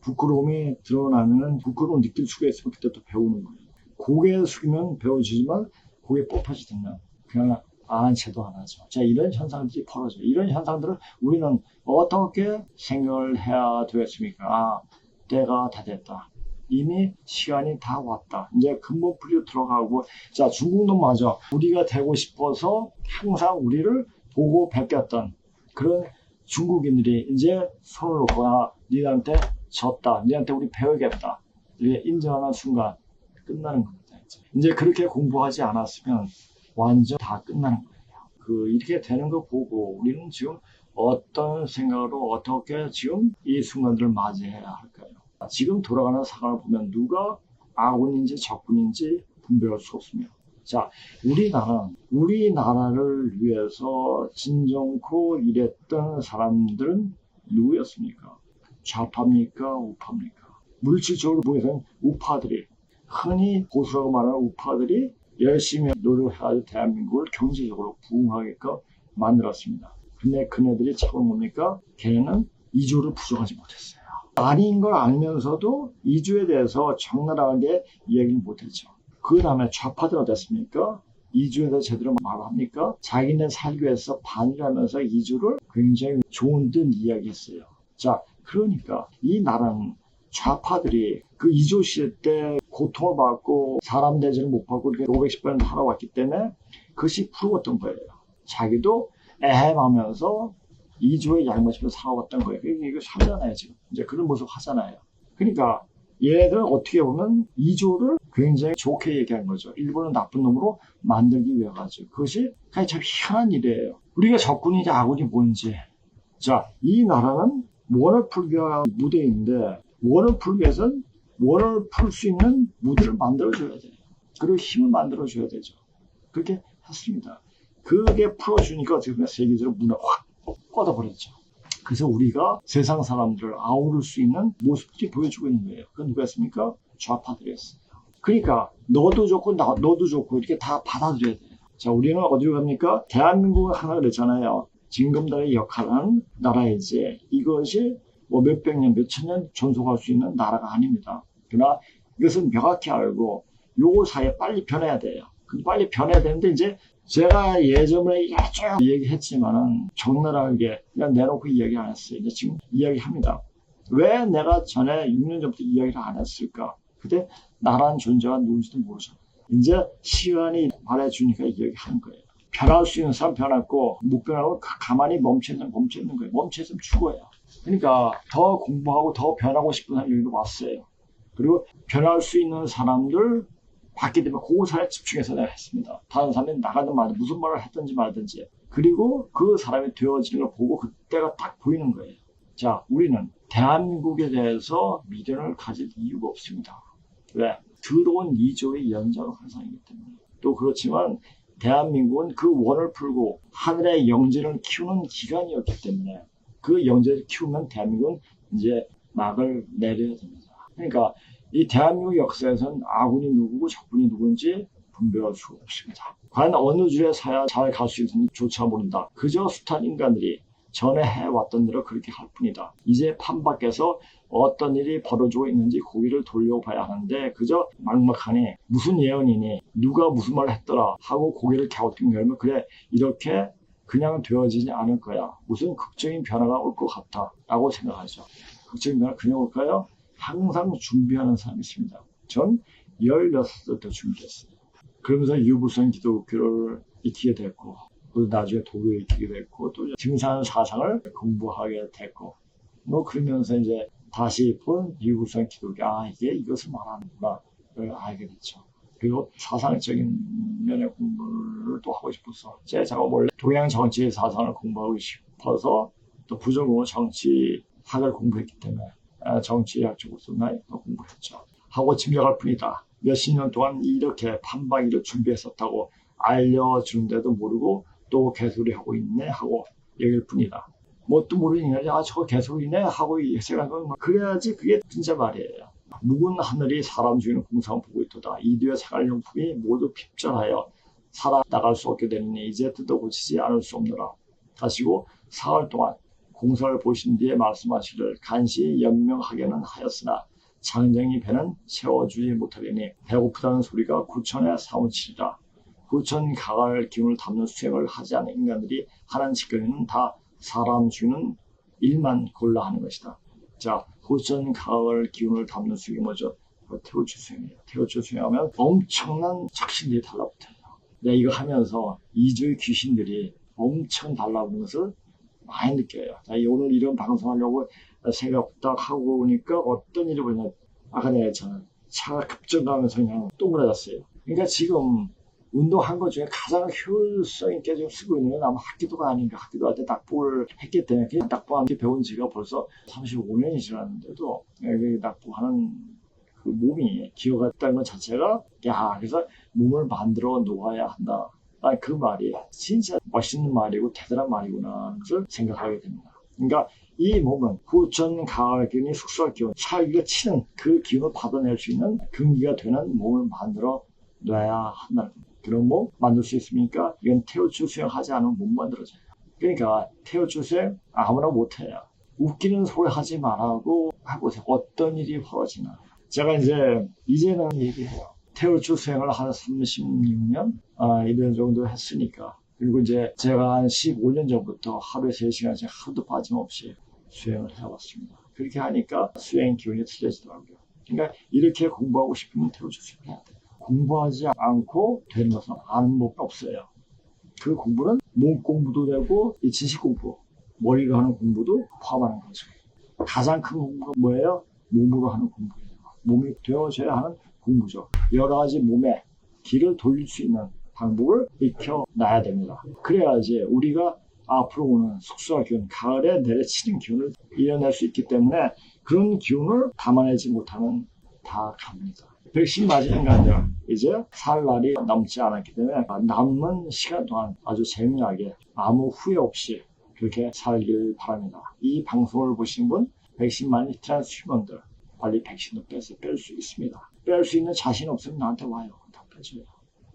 부끄러움이 드러나면 부끄러움 느낄 수가 있으면 그때 또 배우는 거예요. 고개 숙이면 배워지지만 고개 뻣뻣해지면 그냥 아는 채도 안 하죠. 자, 이런 현상들이 벌어져요. 이런 현상들을 우리는 어떻게 생각을 해야 되겠습니까? 아, 때가 다 됐다. 이미 시간이 다 왔다. 이제 근본풀이로 들어가고, 자, 중국도 맞아. 우리가 되고 싶어서 항상 우리를 보고 베꼈던 그런 중국인들이 이제 손을 놓고, 아, 니한테 졌다. 니한테 우리 배우겠다. 이렇게 인정하는 순간 끝나는 겁니다. 이제 그렇게 공부하지 않았으면 완전 다 끝나는 거예요. 이렇게 되는 거 보고 우리는 지금 어떤 생각으로 어떻게 지금 이 순간들을 맞이해야 할까요? 지금 돌아가는 상황을 보면 누가 아군인지 적군인지 분별할 수 없습니다. 자, 우리나라를 위해서 진정코 일했던 사람들은 누구였습니까? 좌파입니까? 우파입니까? 물질적으로 보기에는 우파들이, 흔히 보수라고 말하는 우파들이 열심히 노력해가지고 대한민국을 경제적으로 부흥하게끔 만들었습니다. 근데 그네들이 차고 뭡니까? 걔네는 이주를 부정하지 못했어요. 아닌 걸 알면서도 이주에 대해서 적나라하게 이야기를 못했죠. 그 다음에 좌파들은 어땠습니까? 이주에 대해서 제대로 말합니까? 자기네 살기 위해서 반일하면서 이주를 굉장히 좋은 듯 이야기했어요. 자, 그러니까 이 나라는 좌파들이 그 이주 시대 때 고통을 받고 사람 대접을 못 받고 이렇게 510번 살아왔기 때문에 그것이 부러웠던 거예요. 자기도 애헴하면서 이주에 양보시면서 살아왔던 거예요. 이거 하잖아요, 지금. 이제 그런 모습 하잖아요. 그러니까 얘들은 어떻게 보면 이주를 굉장히 좋게 얘기한 거죠. 일본을 나쁜 놈으로 만들기 위해 가지고. 그것이 그냥 참 희한한 일이에요. 우리가 적군인지 아군이 뭔지. 자, 이 나라는 원을 풀기 위한 무대인데 원을 풀기 위해서는 원을 풀 수 있는 무대를 만들어줘야 돼요. 그리고 힘을 만들어줘야 되죠. 그렇게 했습니다. 그게 풀어주니까 어떻게 보면 세계적으로 문을 확 뻗어버렸죠. 그래서 우리가 세상 사람들을 아우를 수 있는 모습들이 보여주고 있는 거예요. 그건 누구였습니까? 좌파들이었어요. 그러니까 너도 좋고 너도 좋고 이렇게 다 받아들여야 돼요. 자, 우리는 어디로 갑니까? 대한민국은 하나 그랬잖아요. 징검다리의 역할은 나라이지 이것이 뭐 몇백 년, 몇천 년 존속할 수 있는 나라가 아닙니다. 그러나 이것은 명확히 알고 요 사이에 빨리 변해야 돼요. 근데 빨리 변해야 되는데 이제 제가 예전에 쭉 얘기했지만은 적나라하게 그냥 내놓고 이야기 안 했어요. 이제 지금 이야기합니다. 왜 내가 전에 6년 전부터 이야기를 안 했을까? 그때 나라는 존재가 누군지도 모르잖아요. 이제 시간이 말해주니까 이야기하는 거예요. 변할 수 있는 사람 변했고 못 변하고 가만히 멈춰있는 거예요. 멈춰있으면 죽어요. 그러니까 더 공부하고 더 변하고 싶은 사람이 여기로 왔어요. 그리고 변할 수 있는 사람들 봤기 때문에 그 사람에 집중해서 내가 했습니다. 다른 사람이 나가든 말든 무슨 말을 했든지 말든지 그리고 그 사람이 되어지는 걸 보고 그때가 딱 보이는 거예요. 자, 우리는 대한민국에 대해서 미련을 가질 이유가 없습니다. 왜? 들어온 2조의 연장선상이기 때문에. 또 그렇지만 대한민국은 그 원을 풀고 하늘의 영재를 키우는 기간이었기 때문에 그 영재를 키우면 대한민국은 이제 막을 내려야 됩니다. 그러니까 이 대한민국 역사에서는 아군이 누구고 적군이 누군지 분별할 수가 없습니다. 과연 어느 주에 사야 잘 갈 수 있는지 조차 모른다. 그저 숱한 인간들이 전에 해왔던 대로 그렇게 할 뿐이다. 이제 판 밖에서 어떤 일이 벌어지고 있는지 고개를 돌려봐야 하는데 그저 막막하니 무슨 예언이니 누가 무슨 말을 했더라 하고 고개를 갸우뚱거리면 그래 이렇게 그냥 되어지지 않을 거야. 무슨 극적인 변화가 올 것 같아 라고 생각하죠. 극적인 변화가 그냥 올까요? 항상 준비하는 사람이 있습니다. 전 16살부터 준비했어요. 그러면서 유불선 기독교를 익히게 됐고 또 나중에 도교를 익히게 됐고 또 증산 사상을 공부하게 됐고 뭐 그러면서 이제 다시 본 유불선 기독교 이게 이것을 말하는구나를 알게 됐죠. 그리고 사상적인 면의 공부를 또 하고 싶어서 제가 원래 동양 정치 사상을 공부하고 싶어서 또 부전공을 정치학을 공부했기 때문에 정치학 쪽으로서 많이 공부했죠. 하고 짐작할 뿐이다. 몇십 년 동안 이렇게 판박이를 준비했었다고 알려주는데도 모르고 또 개소리하고 있네 하고 얘기할 뿐이다. 뭐 또 모르니까 저거 개소리네 하고 생각하면 그래야지 그게 진짜 말이에요. 묵은 하늘이 사람 주인의 공상을 보고 있도다. 이두의 생활용품이 모두 핍절하여 살아나갈 수 없게 되느니 이제 뜯어 고치지 않을 수 없노라. 다시고 사흘 동안 공사를 보신 뒤에 말씀하시기를 간시 연명하게는 하였으나 장정이 배는 채워주지 못하려니 배고프다는 소리가 구천에 사무치리라. 구천 가갈 기운을 담는 수행을 하지 않은 인간들이 하는 짓거리는 다 사람 주는 일만 골라 하는 것이다. 자, 구천 가갈 기운을 담는 수행이 뭐죠? 태우주 수행이에요. 태우주 수행하면 엄청난 착신들이 달라붙어요. 내가 이거 하면서 이주의 귀신들이 엄청 달라붙는 것을 많이 느껴요. 자, 오늘 이런 방송하려고 생각 딱 하고 오니까 어떤 일이 보냐. 아까 내가 했잖아. 차가 급정가면서 그냥 동그라졌어요. 그러니까 지금 운동한 것 중에 가장 효율성 있게 좀 쓰고 있는 건 아마 학기도가 아닌가. 학기도 할 때 낙법을 했기 때문에 낙법하는 배운 지가 벌써 35년이 지났는데도 낙법하는 그 몸이 기어갔다는 것 자체가 그래서 몸을 만들어 놓아야 한다. 그 말이 진짜 멋있는 말이고 대단한 말이구나 그걸 생각하게 됩니다. 그러니까 이 몸은 구천 가을 기운이 숙소할 기운, 찰기가 치는 그 기운을 받아낼 수 있는 근기가 되는 몸을 만들어 놔야 한다는 겁니다. 그런 몸 만들 수 있습니까? 이건 태우주 수행하지 않으면 못 만들어져요. 그러니까 태우주 수행 아무나 못해요. 웃기는 소리 하지 말라고 해보세요. 어떤 일이 벌어지나. 제가 이제는 얘기해요. 태우주 수행을 한 36년 이런 정도 했으니까. 그리고 이제 제가 한 15년 전부터 하루에 3시간씩 하루도 빠짐없이 수행을 해왔습니다. 그렇게 하니까 수행 기운이 틀려지더라고요. 그러니까 이렇게 공부하고 싶으면 태우주 수행을 해야 돼요. 공부하지 않고 되는 것은 아는 법은 없어요. 그 공부는 몸 공부도 되고 이 지식 공부, 머리로 하는 공부도 포함하는 거죠. 가장 큰 공부가 뭐예요? 몸으로 하는 공부예요. 몸이 되어져야 하는 공부죠. 여러 가지 몸에 기를 돌릴 수 있는 방법을 익혀놔야 됩니다. 그래야지 우리가 앞으로 오는 속수와 기운, 가을에 내려치는 기운을 이겨낼 수 있기 때문에 그런 기운을 담아내지 못하면 다 갑니다. 백신 맞은 인간들 이제 살 날이 남지 않았기 때문에 남은 시간 동안 아주 재미나게 아무 후회 없이 그렇게 살길 바랍니다. 이 방송을 보신 분 백신 맞은 트랜스휴먼들 빨리 백신도 뺄 수 있습니다. 뺄 수 있는 자신 없으면 나한테 와요. 다 빼줘요.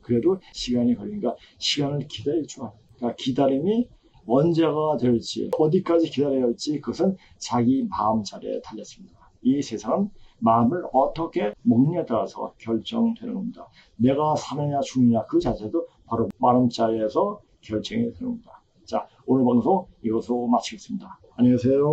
그래도 시간이 걸리니까 시간을 기다려줘야 돼요. 그러니까 기다림이 언제가 될지 어디까지 기다려야 할지 그것은 자기 마음자리에 달렸습니다. 이 세상은 마음을 어떻게 먹느냐에 따라서 결정되는 겁니다. 내가 사느냐 죽느냐 그 자체도 바로 마음자리에서 결정이 되는 겁니다. 자, 오늘 방송 이것으로 마치겠습니다. 안녕히 계세요.